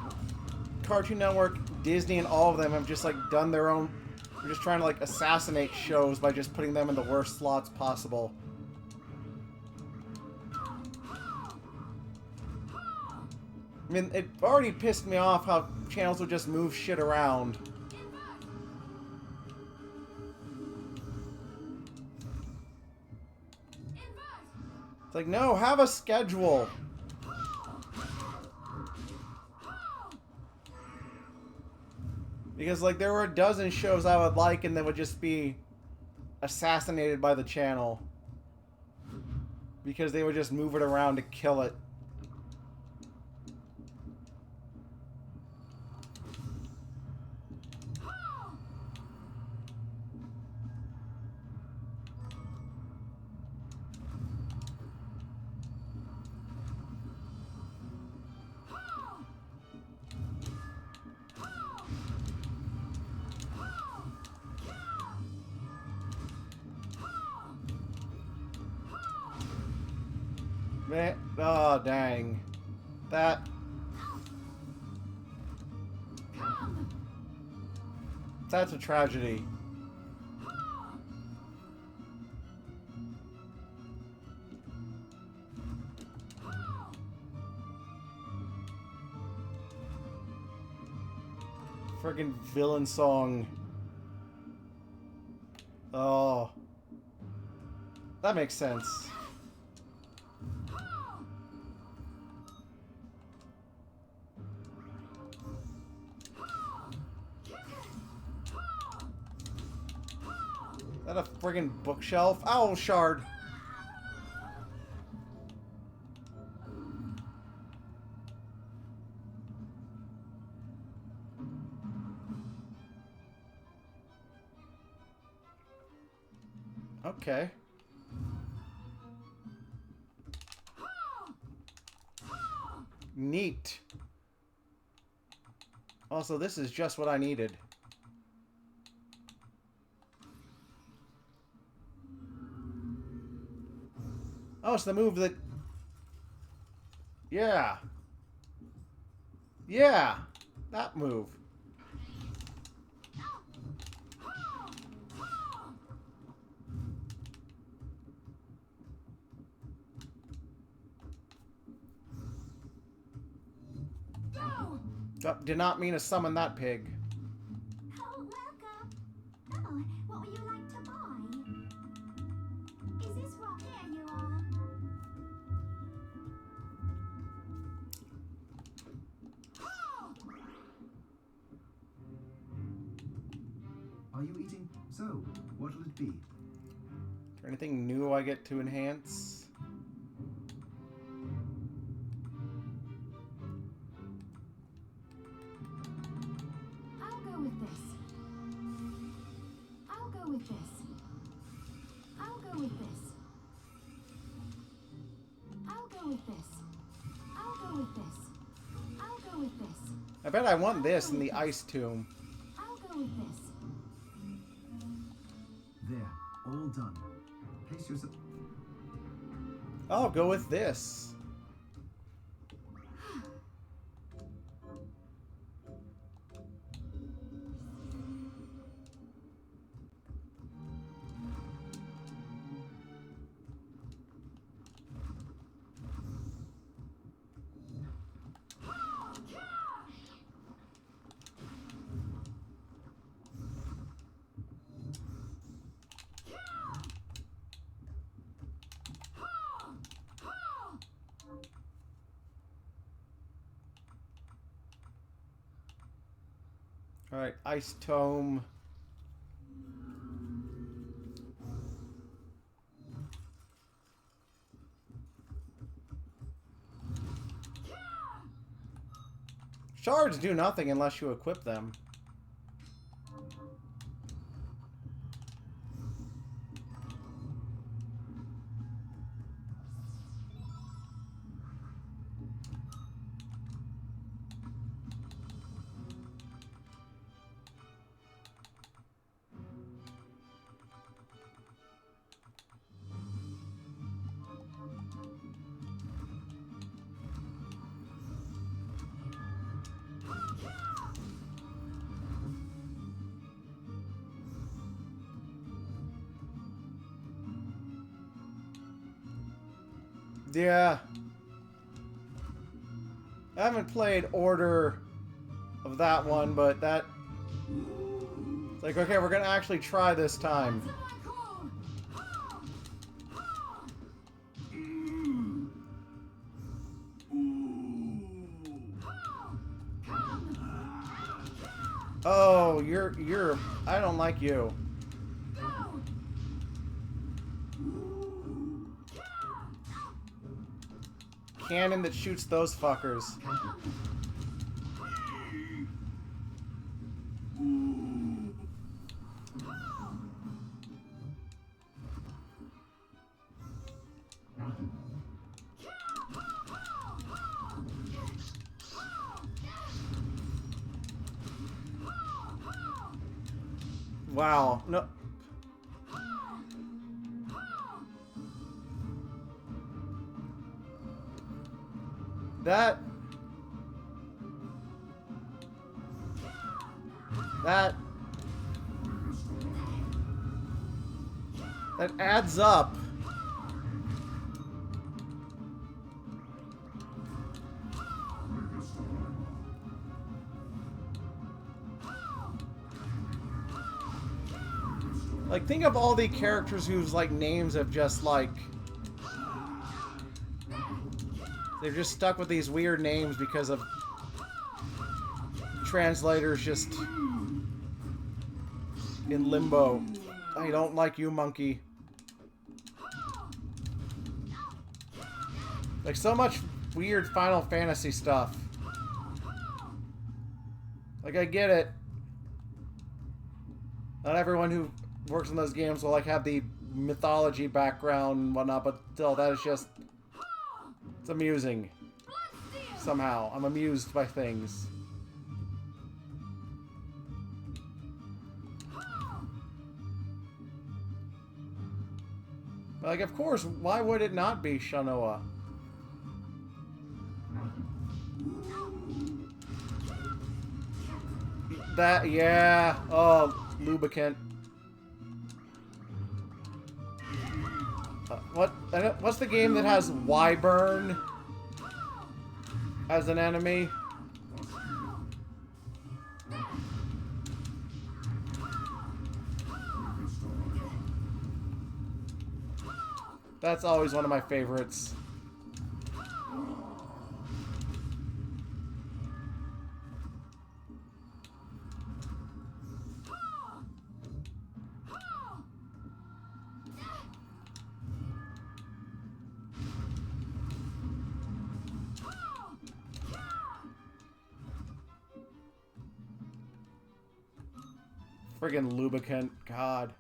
Cartoon Network, Disney, and all of them have just, like, done their own... They're just trying to, like, assassinate shows by just putting them in the worst slots possible. I mean, it already pissed me off how channels would just move shit around. It's like, no, have a schedule. Because, like, there were a dozen shows I would like and that would just be assassinated by the channel. Because they would just move it around to kill it. Man, oh dang. That. That's a tragedy. Friggin' villain song. Oh. That makes sense. Is that a friggin' bookshelf? Owl shard. Okay. Neat. Also, this is just what I needed. Oh, it's the move that... Yeah. Yeah. That move. Oh, did not mean to summon that pig. Oh, welcome. Oh, what would you like to buy? Is this what here you are? Are you eating? So, what'll it be? Is there anything new I get to enhance? I'll go with this. I'll go with this. I'll go with this. I'll go with this. I'll go with this. I'll go with this. I bet I want this in the ice tomb. I'll go with this. There, all done. Place yourself. I'll go with this. Alright, ice tome. Shards do nothing unless you equip them. Yeah. I haven't played Order of that one, but that... It's like, okay, we're gonna actually try this time. Oh, you're... I don't like you. Cannon that shoots those fuckers. Wow. No. That adds up. Like, think of all the characters whose, like, names have just, like... They're just stuck with these weird names because of translators just in limbo. I don't like you, monkey. Like, so much weird Final Fantasy stuff. Like, I get it. Not everyone who works in those games will, like, have the mythology background and whatnot, but still, that is just... It's amusing. Somehow. I'm amused by things. But, like, of course, why would it not be Shanoa? That, yeah. Oh, lubricant. What's the game that has Wyvern as an enemy? That's always one of my favorites. Friggin' lubricant, God.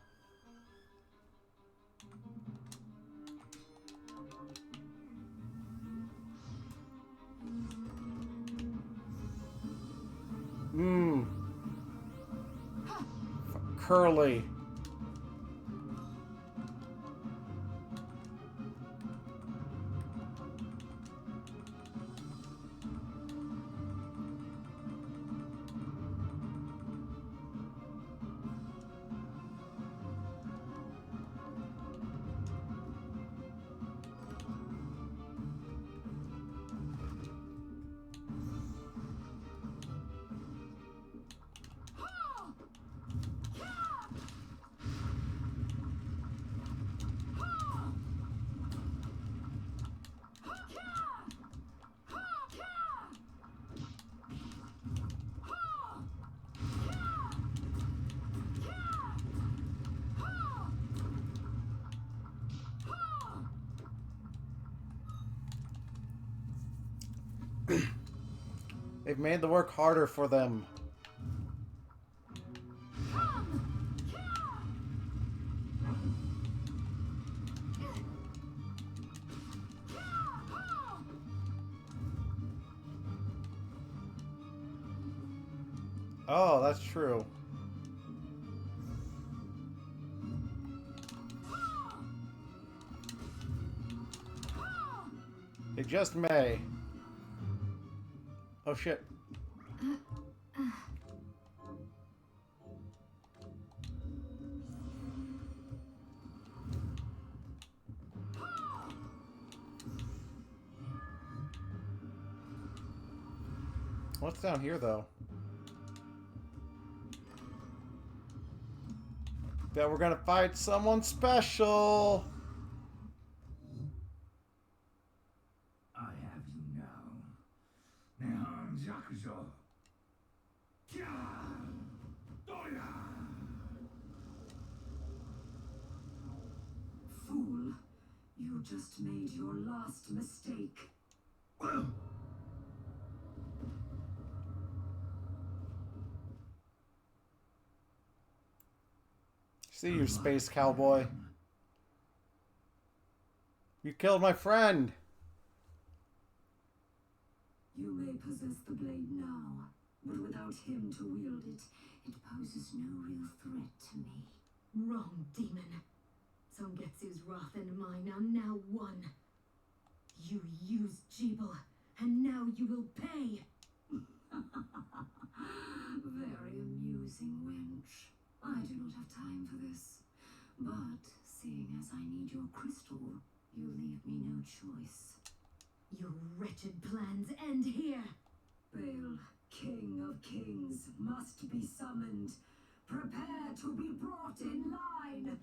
Curly. They've made the work harder for them. Oh, that's true. They just may. Oh shit. What's down here though? That we're gonna fight someone special. I have you now. Fool, you just made your last mistake. See you, space cowboy. You killed my friend. You may possess the blade now, but without him to wield it, it poses no real threat to me. Wrong, demon. Songetsu's wrath and mine are now one. You used Jeeble, and now you will pay. Very amusing, wench. I do not have time for this. But, seeing as I need your crystal, you leave me no choice. Your wretched plans end here. Baal, King of Kings, must be summoned. Prepare to be brought in line.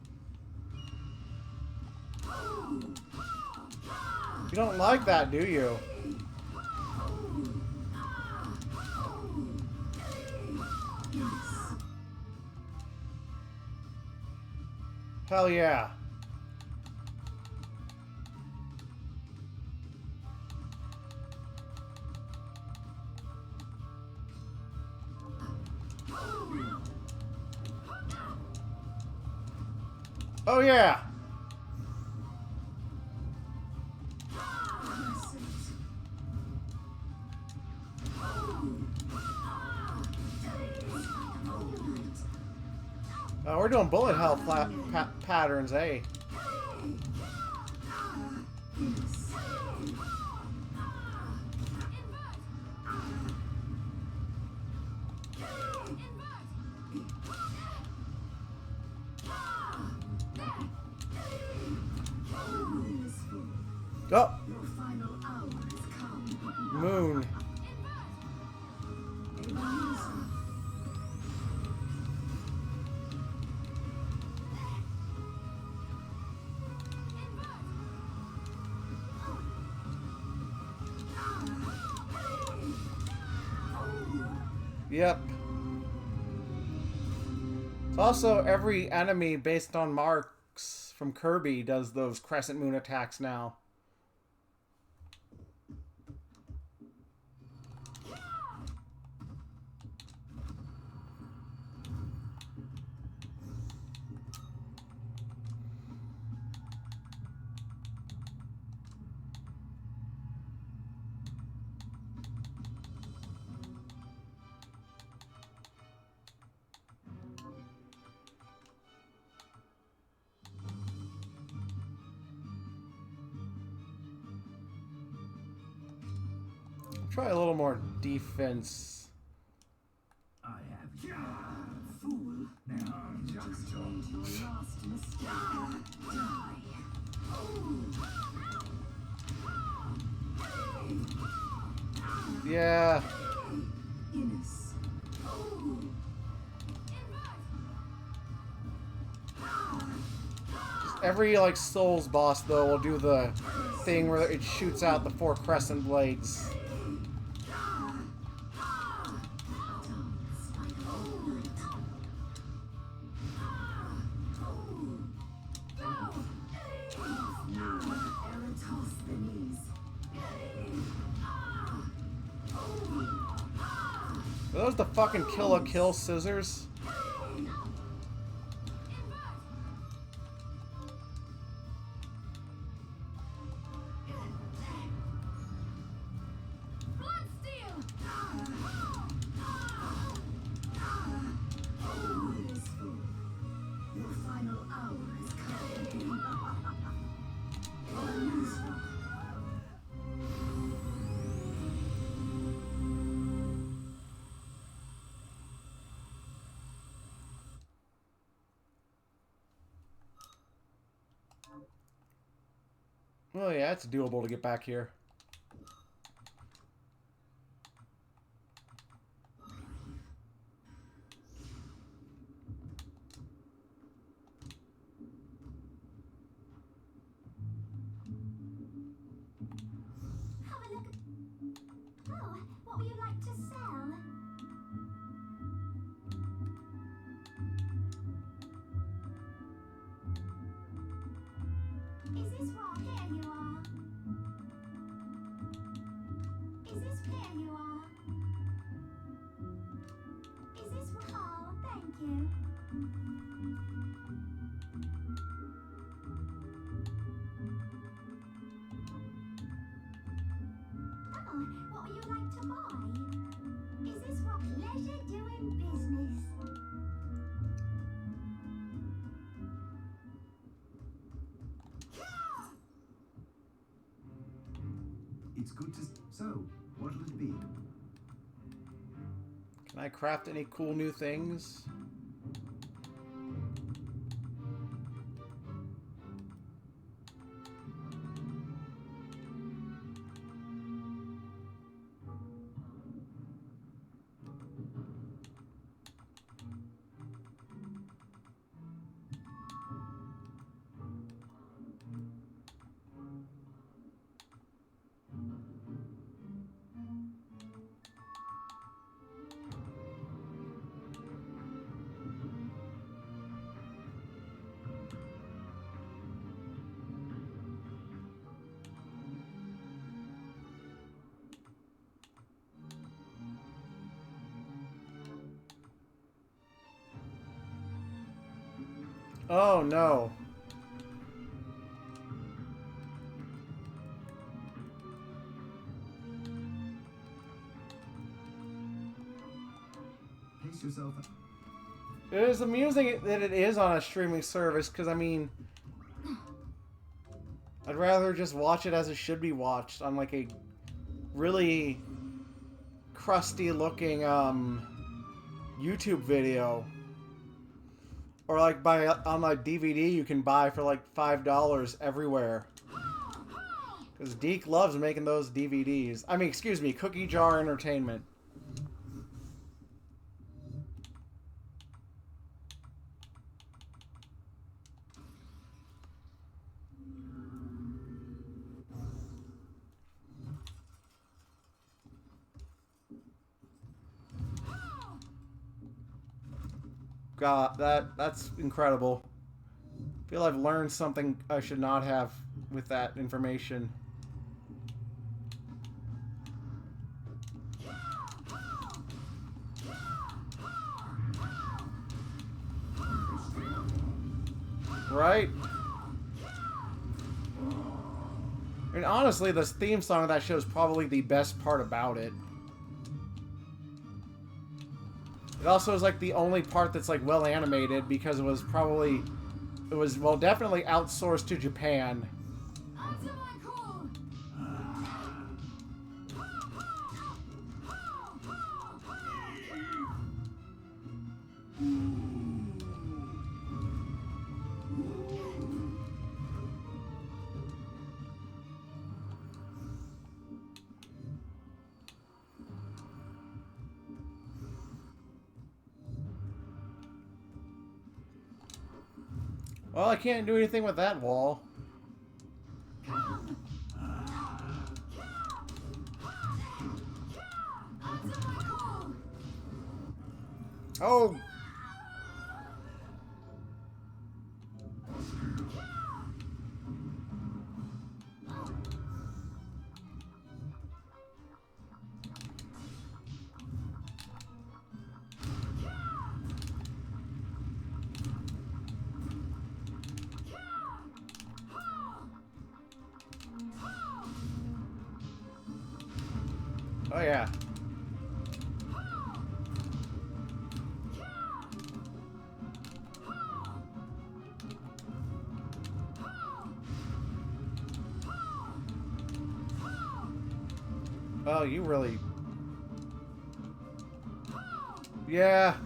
You don't like that, do you? Hell yeah. Oh yeah. Oh, we're doing bullet hell patterns, eh? Oh! Moon. Yep. It's also every enemy based on marks from Kirby does those crescent moon attacks now. Try a little more defense. I have you, fool. Now just made your last mistake. Die. Yeah. Innis. Every like Souls boss though will do the thing where it shoots out the 4 crescent blades. Are those the fucking kill scissors? Your final hour is coming. Oh yeah, it's doable to get back here. Have a look. Oh, what would you like to sell? Is this rock? Here you are. Is this here you are? Is this oh, thank you. Oh, what would you like to buy? Is this rock? Pleasure doing business. It's good to... So, what'll it be? Can I craft any cool new things? Oh no. Pace yourself. It is amusing that it is on a streaming service, because, I mean, I'd rather just watch it as it should be watched on, like, a really crusty-looking, YouTube video. Or, like, on, like, DVD you can buy for, like, $5 everywhere. Because Deke loves making those DVDs. I mean, excuse me, Cookie Jar Entertainment. God, that's incredible. I feel I've learned something I should not have with that information. Right? I mean, honestly, this theme song of that show is probably the best part about it. It also is, like, the only part that's, like, well animated, because it was well, definitely outsourced to Japan. Well, I can't do anything with that wall. Oh! Oh yeah. Oh, you really... Yeah.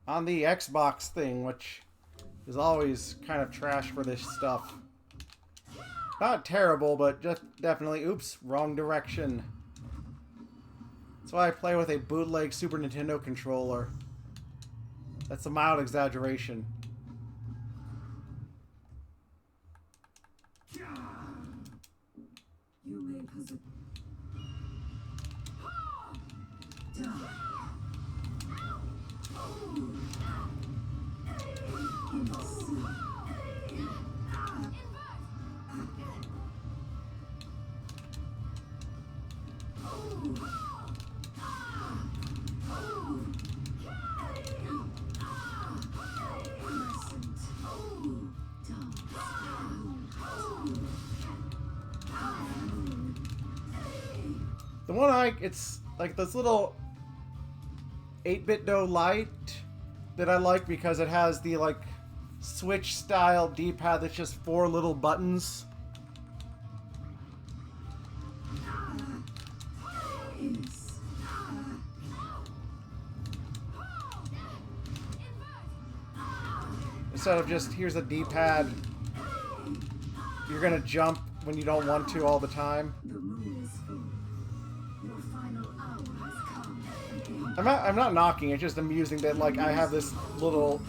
On the Xbox thing, which is always kind of trash for this stuff. Not terrible, but just definitely, oops, wrong direction. That's why I play with a bootleg Super Nintendo controller. That's a mild exaggeration. You may possess. Die. The one it's like this little 8-bit do light that I like because it has the like Switch style D-pad that's just 4 little buttons. Instead of just, here's a D-pad, you're gonna jump when you don't want to all the time. The moon is full. Your final hour has come. I'm not knocking, it's just amusing that like I have this little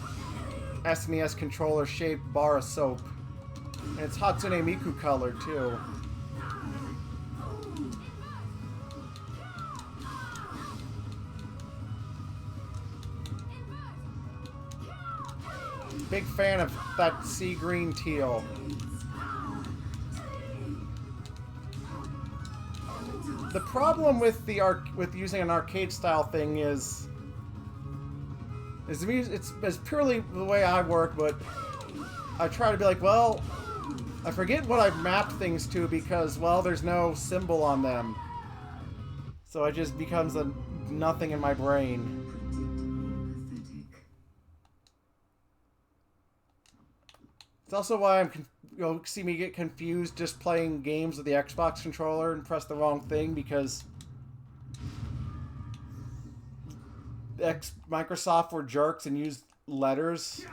SNES controller shaped bar of soap. And it's Hatsune Miku colored too. Big fan of that sea green teal. The problem with with using an arcade style thing is it's purely the way I work, but I try to be like, well, I forget what I've mapped things to because, well, there's no symbol on them. So it just becomes a nothing in my brain. It's also why you'll see me get confused just playing games with the Xbox controller and press the wrong thing because Microsoft were jerks and used letters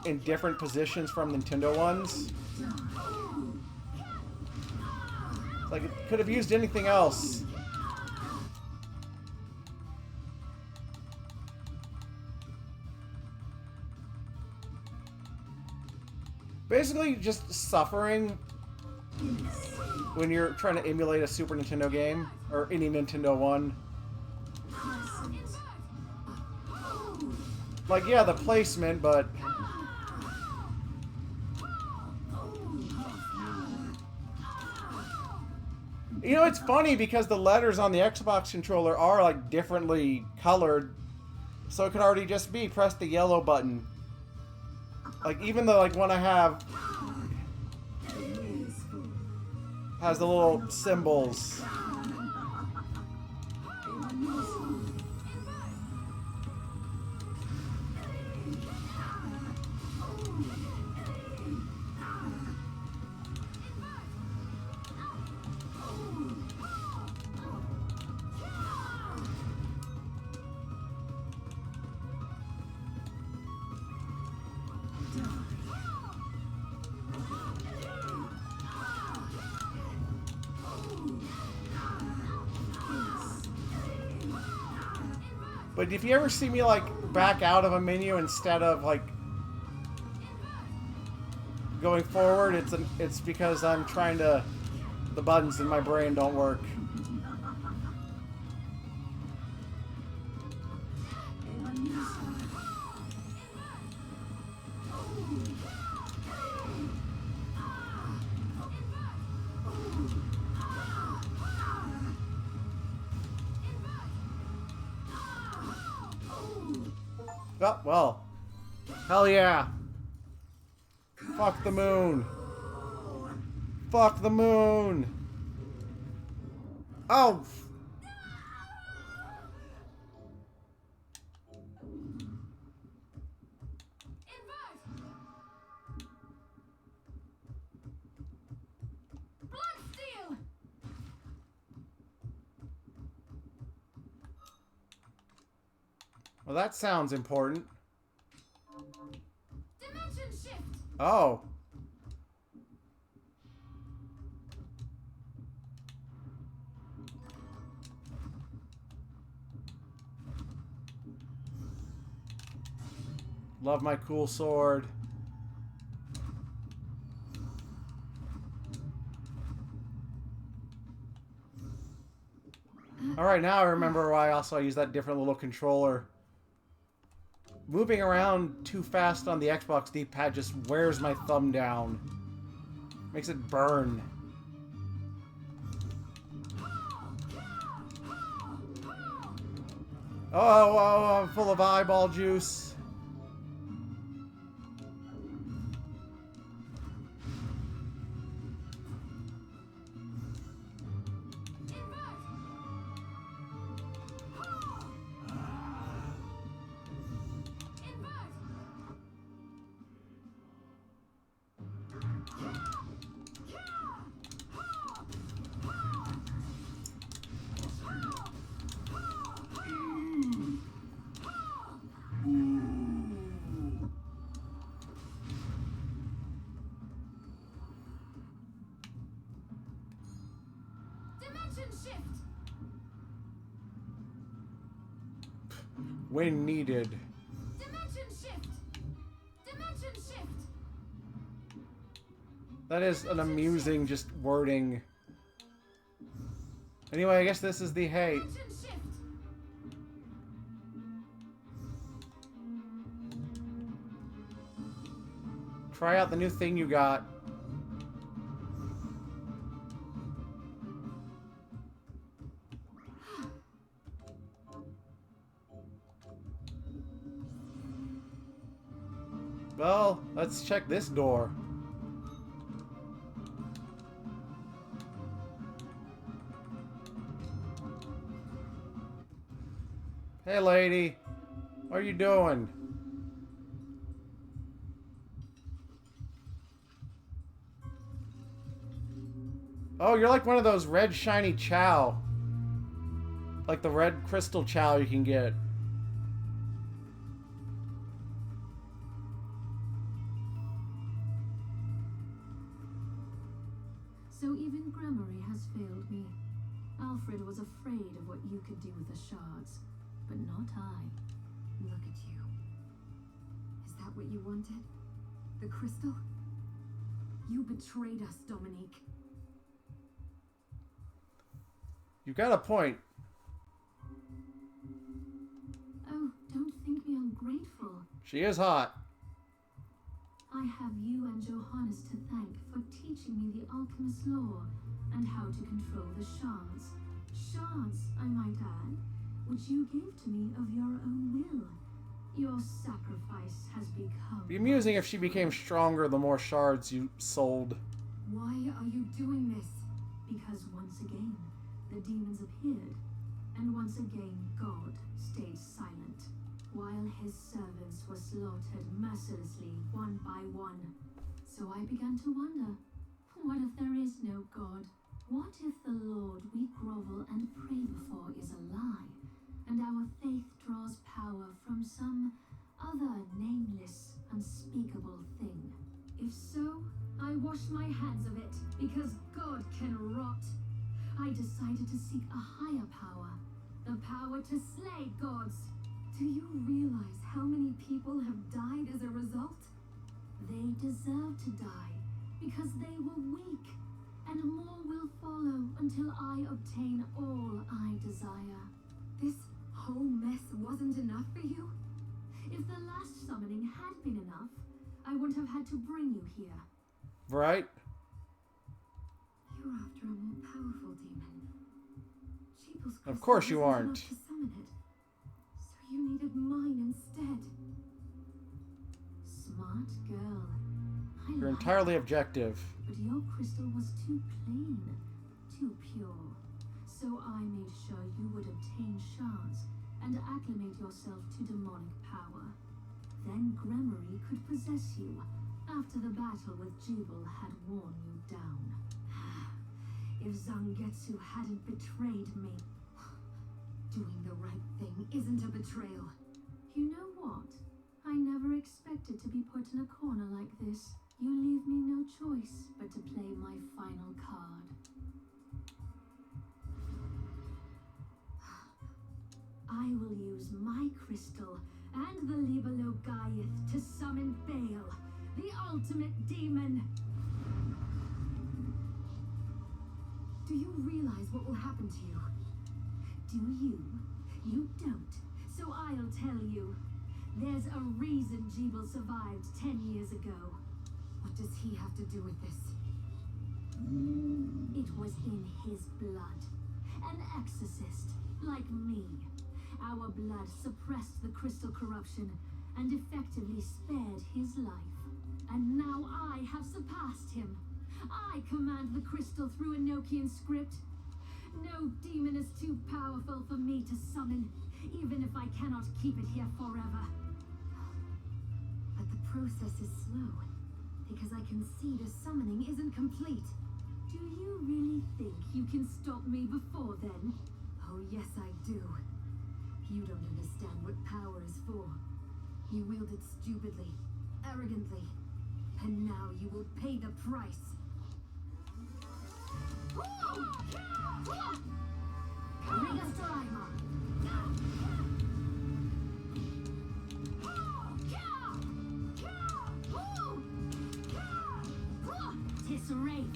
in different positions from Nintendo ones. Like, it could have used anything else. Basically, just suffering when you're trying to emulate a Super Nintendo game, or any Nintendo one. Like, yeah, the placement, but... You know, it's funny because the letters on the Xbox controller are, like, differently colored, so it could already just be press the yellow button. Like, even the, like, one I have has the little symbols. But if you ever see me, like, back out of a menu instead of, like, going forward, it's because I'm trying to... The buttons in my brain don't work. Oh, well. Hell yeah. Fuck the moon. Fuck the moon. Oh. Bloodsteel! Well, that sounds important. Dimension shift! Oh. Love my cool sword. Alright, now I remember why also I use that different little controller. Moving around too fast on the Xbox D-pad just wears my thumb down. Makes it burn. Oh, I'm full of eyeball juice. when needed. Dimension shift! Dimension shift! That is an amusing just wording. Anyway, I guess this is the hay. Dimension shift! Try out the new thing you got. Well, let's check this door. Hey, lady. What are you doing? Oh, you're like one of those red shiny chow. Like the red crystal chow you can get. So even Gramarye has failed me. Alfred was afraid of what you could do with the shards, but not I. Look at you. Is that what you wanted? The crystal? You betrayed us, Dominique. You got a point. Oh, don't think me ungrateful. She is hot. I have you and Johannes to thank for teaching me the alchemist's law and how to control the shards. Shards, I might add, which you gave to me of your own will. Your sacrifice has become... It'd be amusing if she became stronger the more shards you sold. Why are you doing this? Because once again, the demons appeared, and once again God stayed silent, while his servants were slaughtered mercilessly one by one. So I began to wonder, what if there is no God? What if the Lord we grovel and pray before is a lie, and our faith draws power from some other nameless, unspeakable thing? If so, I wash my hands of it, because God can rot. I decided to seek a higher power, the power to slay gods. Do you realize how many people have died as a result? They deserve to die, because they were weak, and more will follow until I obtain all I desire. This whole mess wasn't enough for you? If the last summoning had been enough, I wouldn't have had to bring you here. Right? You're after a more powerful demon. Sheeple's Of course crystal you wasn't aren't. enough to summon it. So you needed mine instead. Smart girl. I You're like entirely that. objective. But your crystal was too clean, too pure. So I made sure you would obtain shards and acclimate yourself to demonic power. Then Gramarye could possess you after the battle with Jubal had worn you down. If Zangetsu hadn't betrayed me, doing the right thing isn't a betrayal. You know what? I never expected to be put in a corner like this. You leave me no choice but to play my final card. I will use my crystal and the Libelogaiath to summon Baal, the ultimate demon. Do you realize what will happen to you? Do you? You don't. So I'll tell you. There's a reason Jubal survived 10 years ago. What does he have to do with this? It was in his blood. An exorcist, like me. Our blood suppressed the crystal corruption and effectively spared his life. And now I have surpassed him. I command the crystal through Enochian script. No demon is too powerful for me to summon, even if I cannot keep it here forever. But the process is slow, because I can see the summoning isn't complete. Do you really think you can stop me before then? Oh yes, I do. You don't understand what power is for. You wield it stupidly, arrogantly, and now you will pay the price. wraith.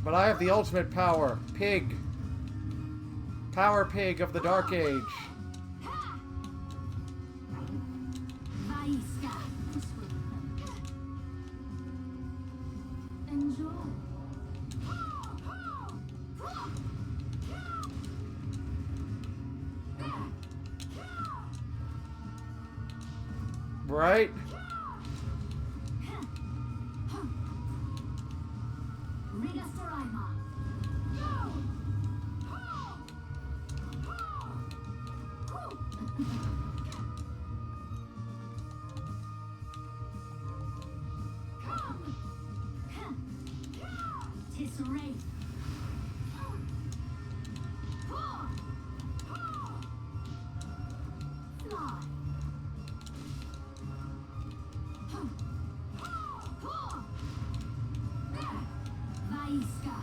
But I have the ultimate power. Pig. Power pig of the Dark Age. Maïska. Enjoy. Right? Rigastoraima. Tis wraith. Fly. Maïska.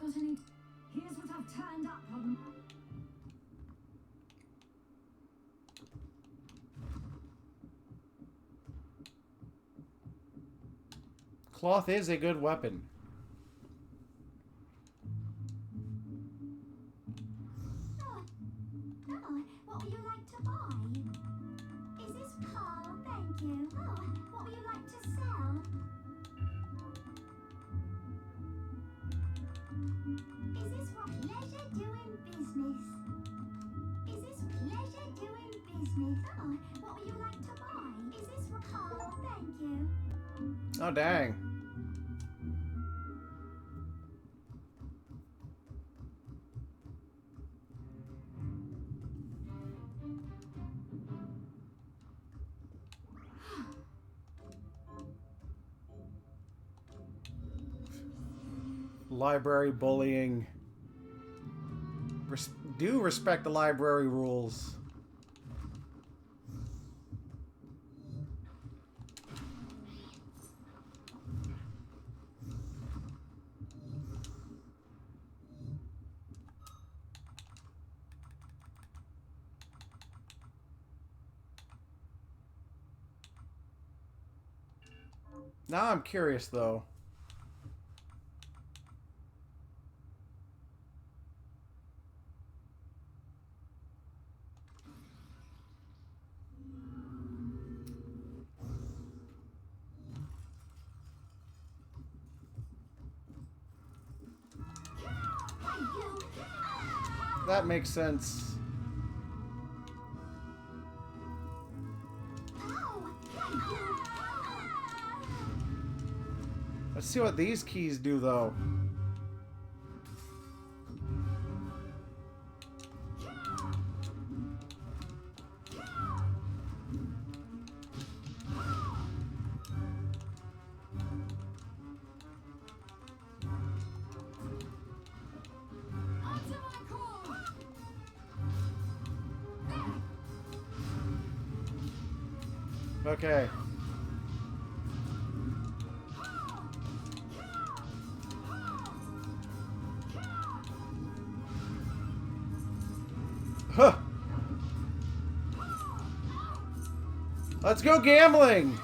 Got any? Here's what I've turned up on. Cloth is a good weapon. Oh, what would you like to buy? Is this thank you. Oh, what would you like to sell? Is this what pleasure doing business? Is this pleasure doing business? Oh, what would you like to buy? Is this what thank you. Oh, dang. Library bullying. Do respect the library rules. Now I'm curious, though. That makes sense. Let's see what these keys do, though. Okay. Huh. Let's go gambling.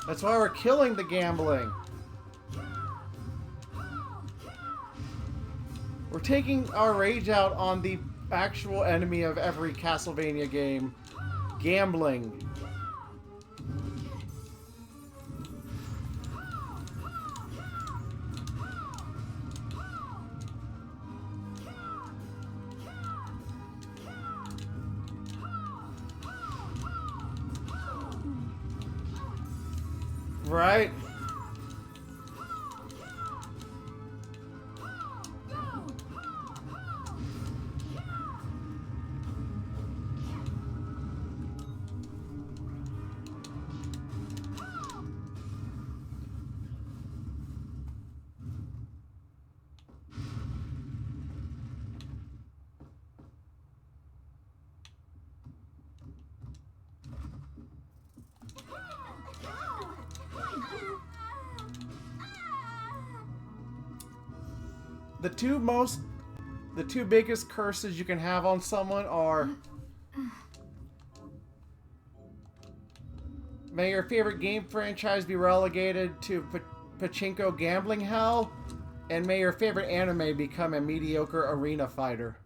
That's why we're killing the gambling. We're taking our rage out on the actual enemy of every Castlevania game. Gambling. Right? The two biggest curses you can have on someone are may your favorite game franchise be relegated to pachinko gambling hell, and may your favorite anime become a mediocre arena fighter.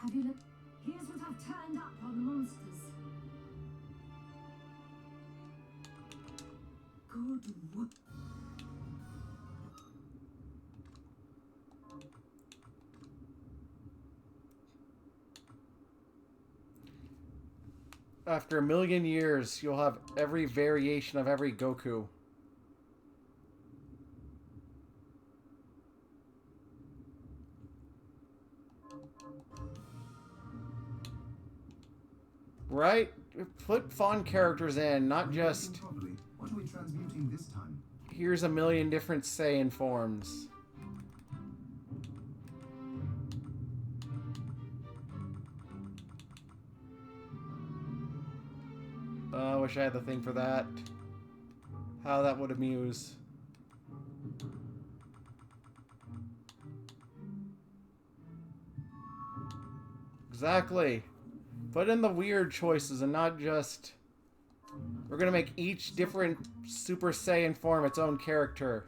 Have you looked? Here's what I've turned up on the monsters. Good work. After 1,000,000 years, you'll have every variation of every Goku. Right? Put fun characters in, not just Properly. What are we transmuting this time? here's 1,000,000 different Saiyan forms. I wish I had the thing for that. How that would amuse. Exactly. Put in the weird choices and not just... We're gonna make each different Super Saiyan form its own character.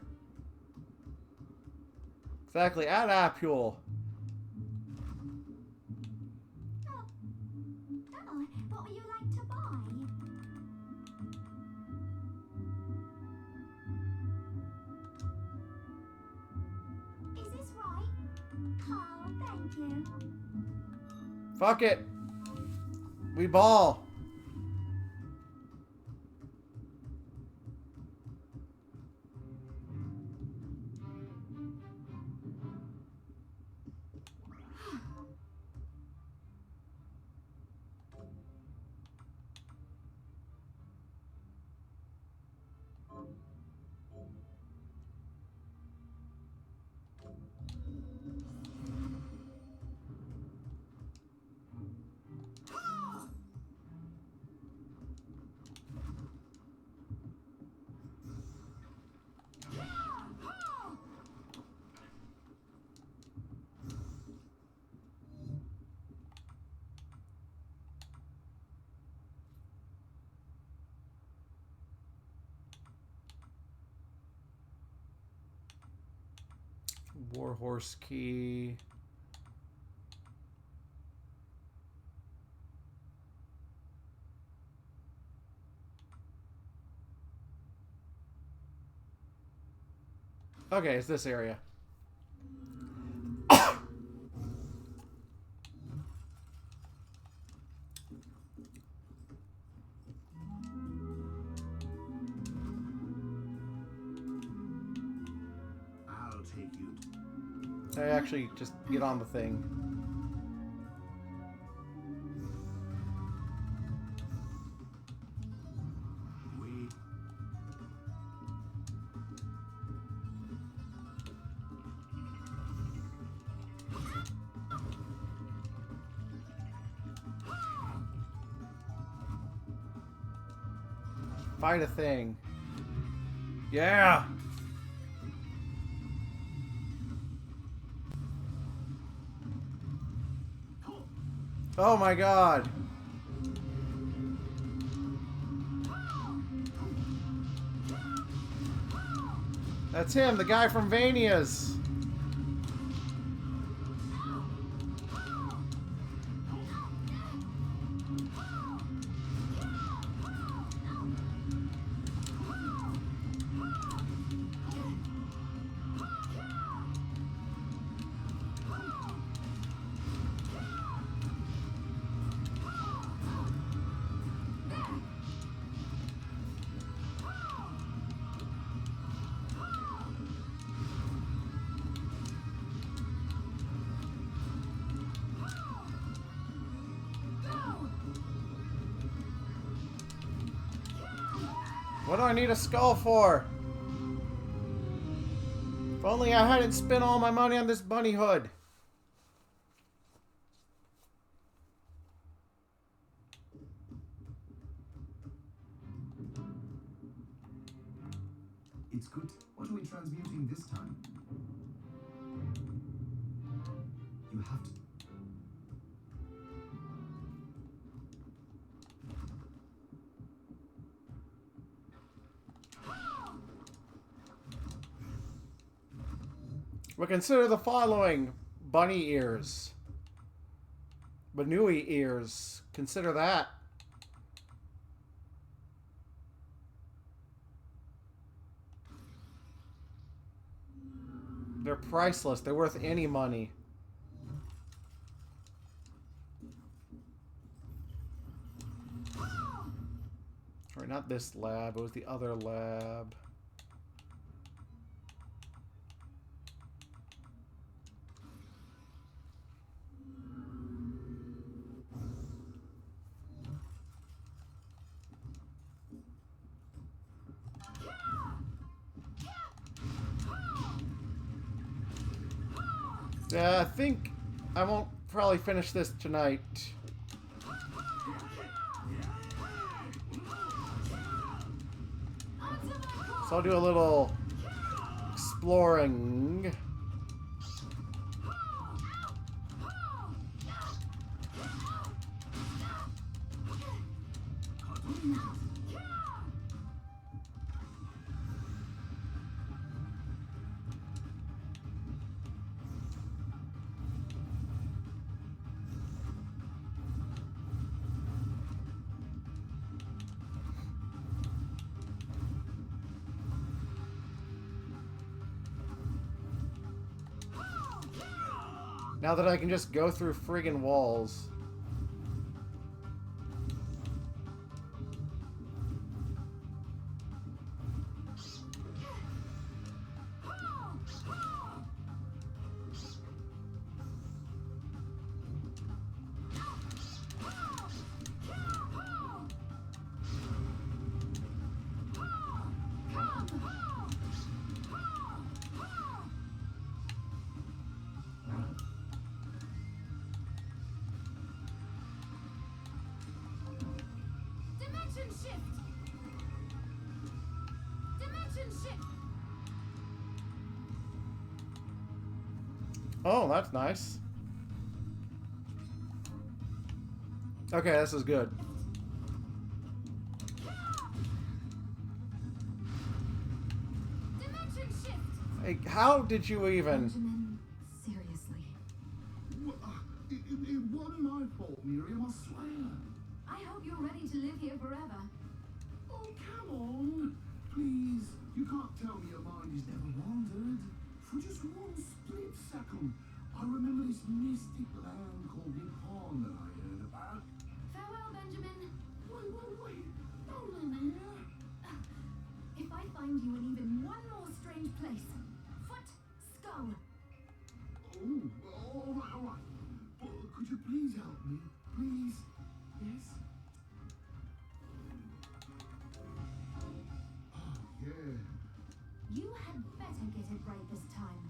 Exactly. Add Apule. Oh, what would you like to buy? Is this right? Oh, thank you. Fuck it. We ball. Warhorse key. Okay, it's this area. I'll take you. I actually just get on the thing. We Fight a thing. Yeah! Oh my god! That's him, the guy from Vania's. What do I need a skull for? If only I hadn't spent all my money on this bunny hood. It's good. What are we transmuting this time? You have to... But consider the following. Bunny ears. Banui ears. Consider that. They're priceless. They're worth any money. Or not this lab. It was the other lab. Yeah, I think I won't probably finish this tonight. So I'll do a little exploring. Now that I can just go through friggin' walls. Dimension shift! Dimension shift! Oh, that's nice. Okay, this is good. Dimension shift! Hey, how did you even... Benjamin, seriously. It wasn't my fault, Miriam, I swear. I hope you're ready to live here forever. Oh, come on. Please, you can't tell me your mind is never wandered. For just one split second, I remember this mystic land called Nippon that I heard about. Farewell, Benjamin. Wait. Don't leave me here. If I find you in even one more strange place, foot, skull. Oh, all right. But could you please help me? Please? Yes? Oh, yeah. You had better get it right this time.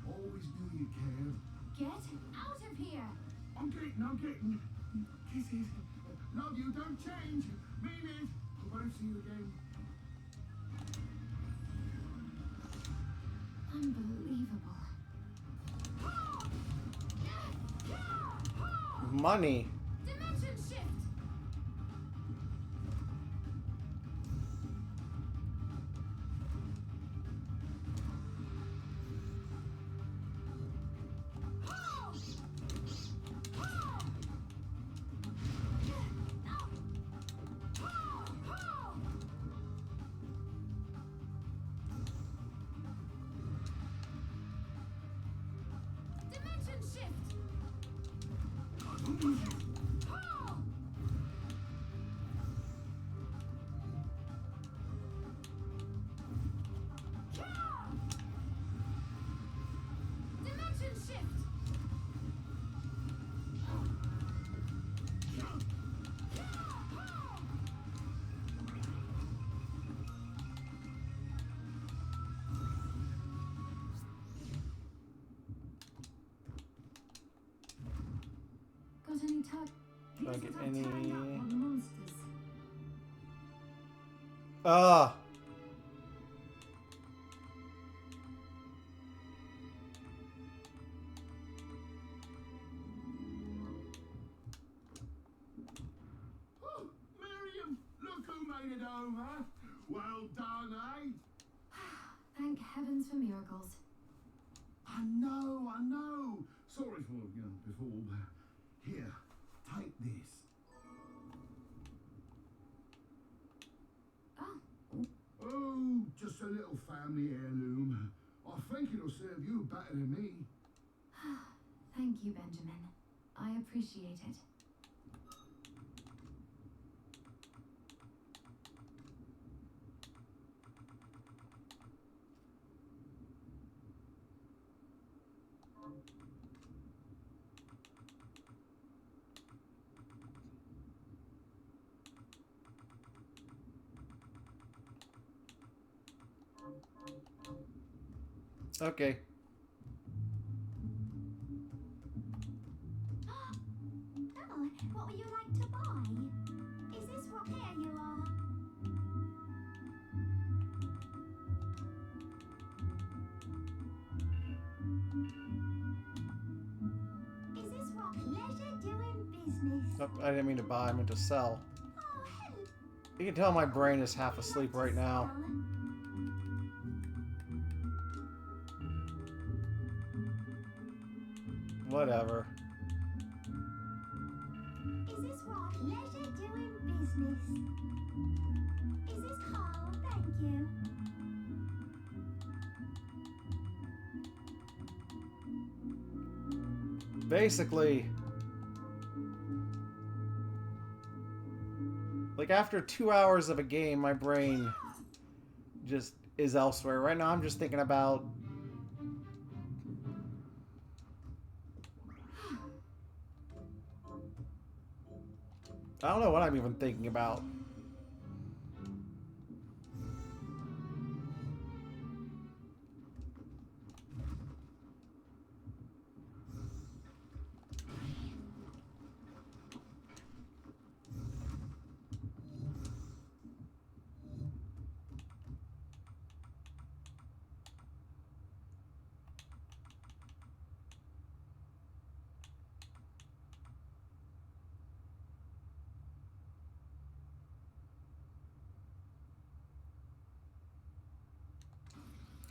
Always knew you cared. Get out of here! I'm getting. Kisses. Love you, don't change. Mean it. I won't see you again. Unbelievable. Money. Dimension shift! Dimension shift! Dimension shift! Got any tuck? Do I Here's get what I've turned up any- on the monsters. Ah. Oh, Miriam, look who made it over. Well done, eh? Thank heavens for miracles. I know. Sorry for, before, but here, take this. Oh, Oh, just a little family heirloom. I think it'll serve you better than me. thank you, Benjamin. I appreciate it. Okay. Oh, what would you like to buy? Is this what here you are? Is this what pleasure doing business? Nope, I didn't mean to buy, I meant to sell. Oh, hello. You can tell my brain is half asleep right now. Whatever. Is this what pleasure doing business? Is this Carl? Thank you. Basically, like after 2 hours of a game, my brain just is elsewhere. Right now I'm just thinking about I don't know what I'm even thinking about.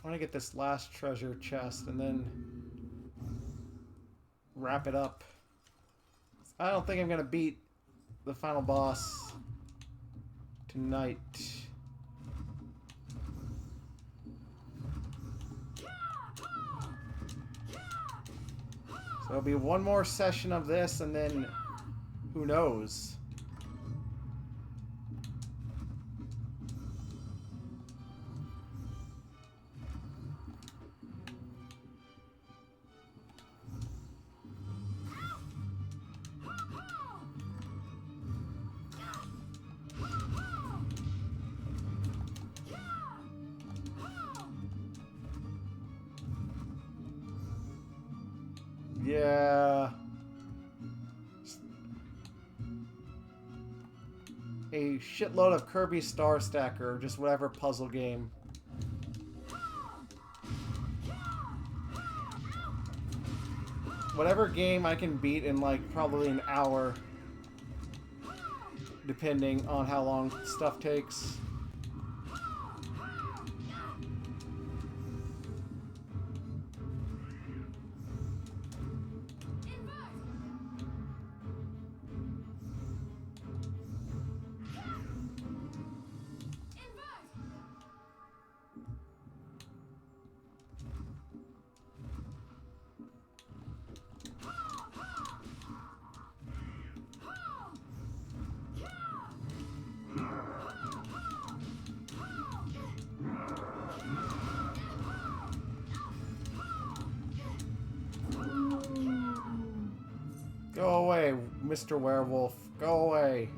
I want to get this last treasure chest and then wrap it up. I don't think I'm going to beat the final boss tonight. So it'll be one more session of this and then who knows? Yeah. a shitload of Kirby Star Stacker, or just whatever puzzle game. Whatever game I can beat in like probably an hour, depending on how long stuff takes. Go away, Mr. Werewolf. Go away.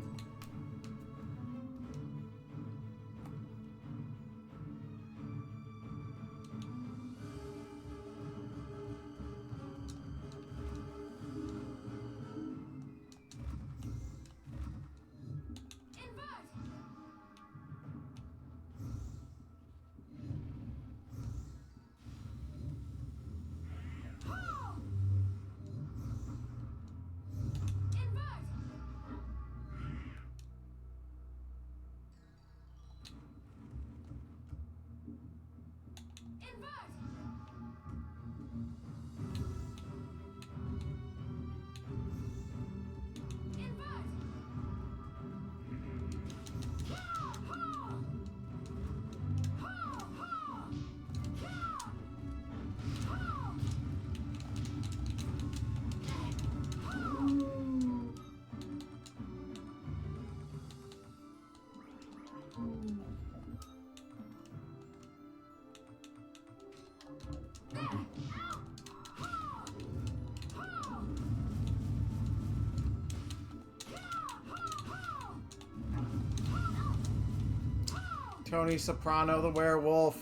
Tony Soprano, the werewolf.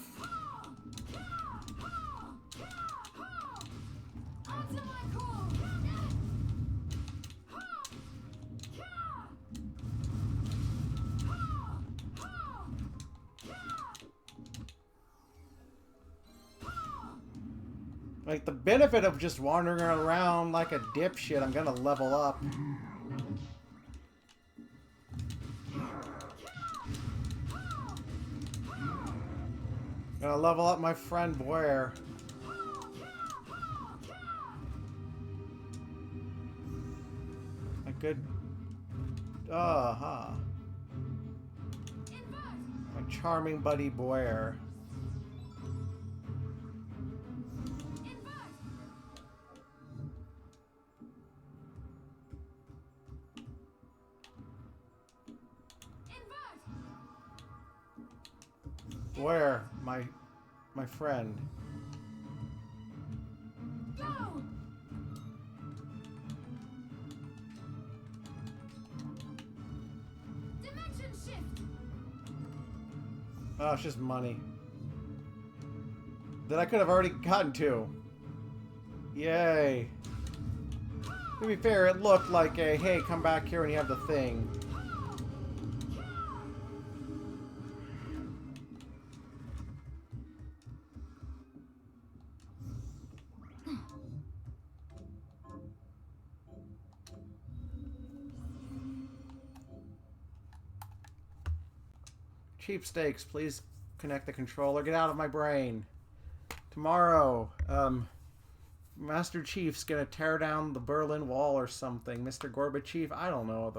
Like, the benefit of just wandering around like a dipshit, I'm gonna level up. Gonna level up my friend Blair. A good... my charming buddy Blair. Where? My friend. Go! Dimension shift! Oh, it's just money. That I could have already gotten to. Yay. To be fair, it looked like a, hey, come back here when you have the thing. Cheapstakes, please connect the controller. Get out of my brain. Tomorrow, Master Chief's gonna tear down the Berlin Wall or something. Mr. Gorbachev, I don't know.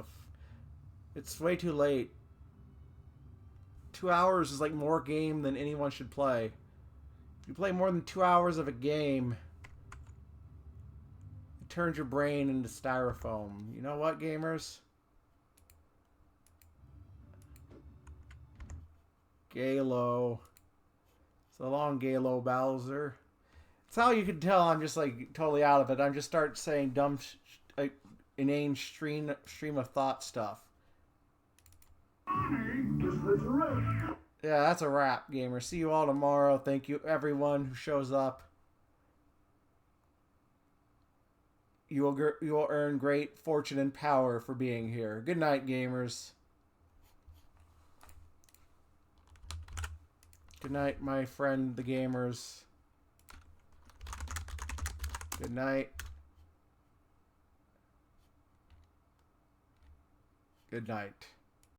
It's way too late. 2 hours is like more game than anyone should play. If you play more than 2 hours of a game, it turns your brain into styrofoam. You know what, gamers? Galo. So long, Galo Bowser. That's how you can tell I'm just like totally out of it. I'm just start saying dumb, inane stream of thought stuff. Yeah, that's a wrap, gamer. See you all tomorrow. Thank you, everyone who shows up. You will earn great fortune and power for being here. Good night, gamers. Good night, my friend, the gamers. Good night. Good night.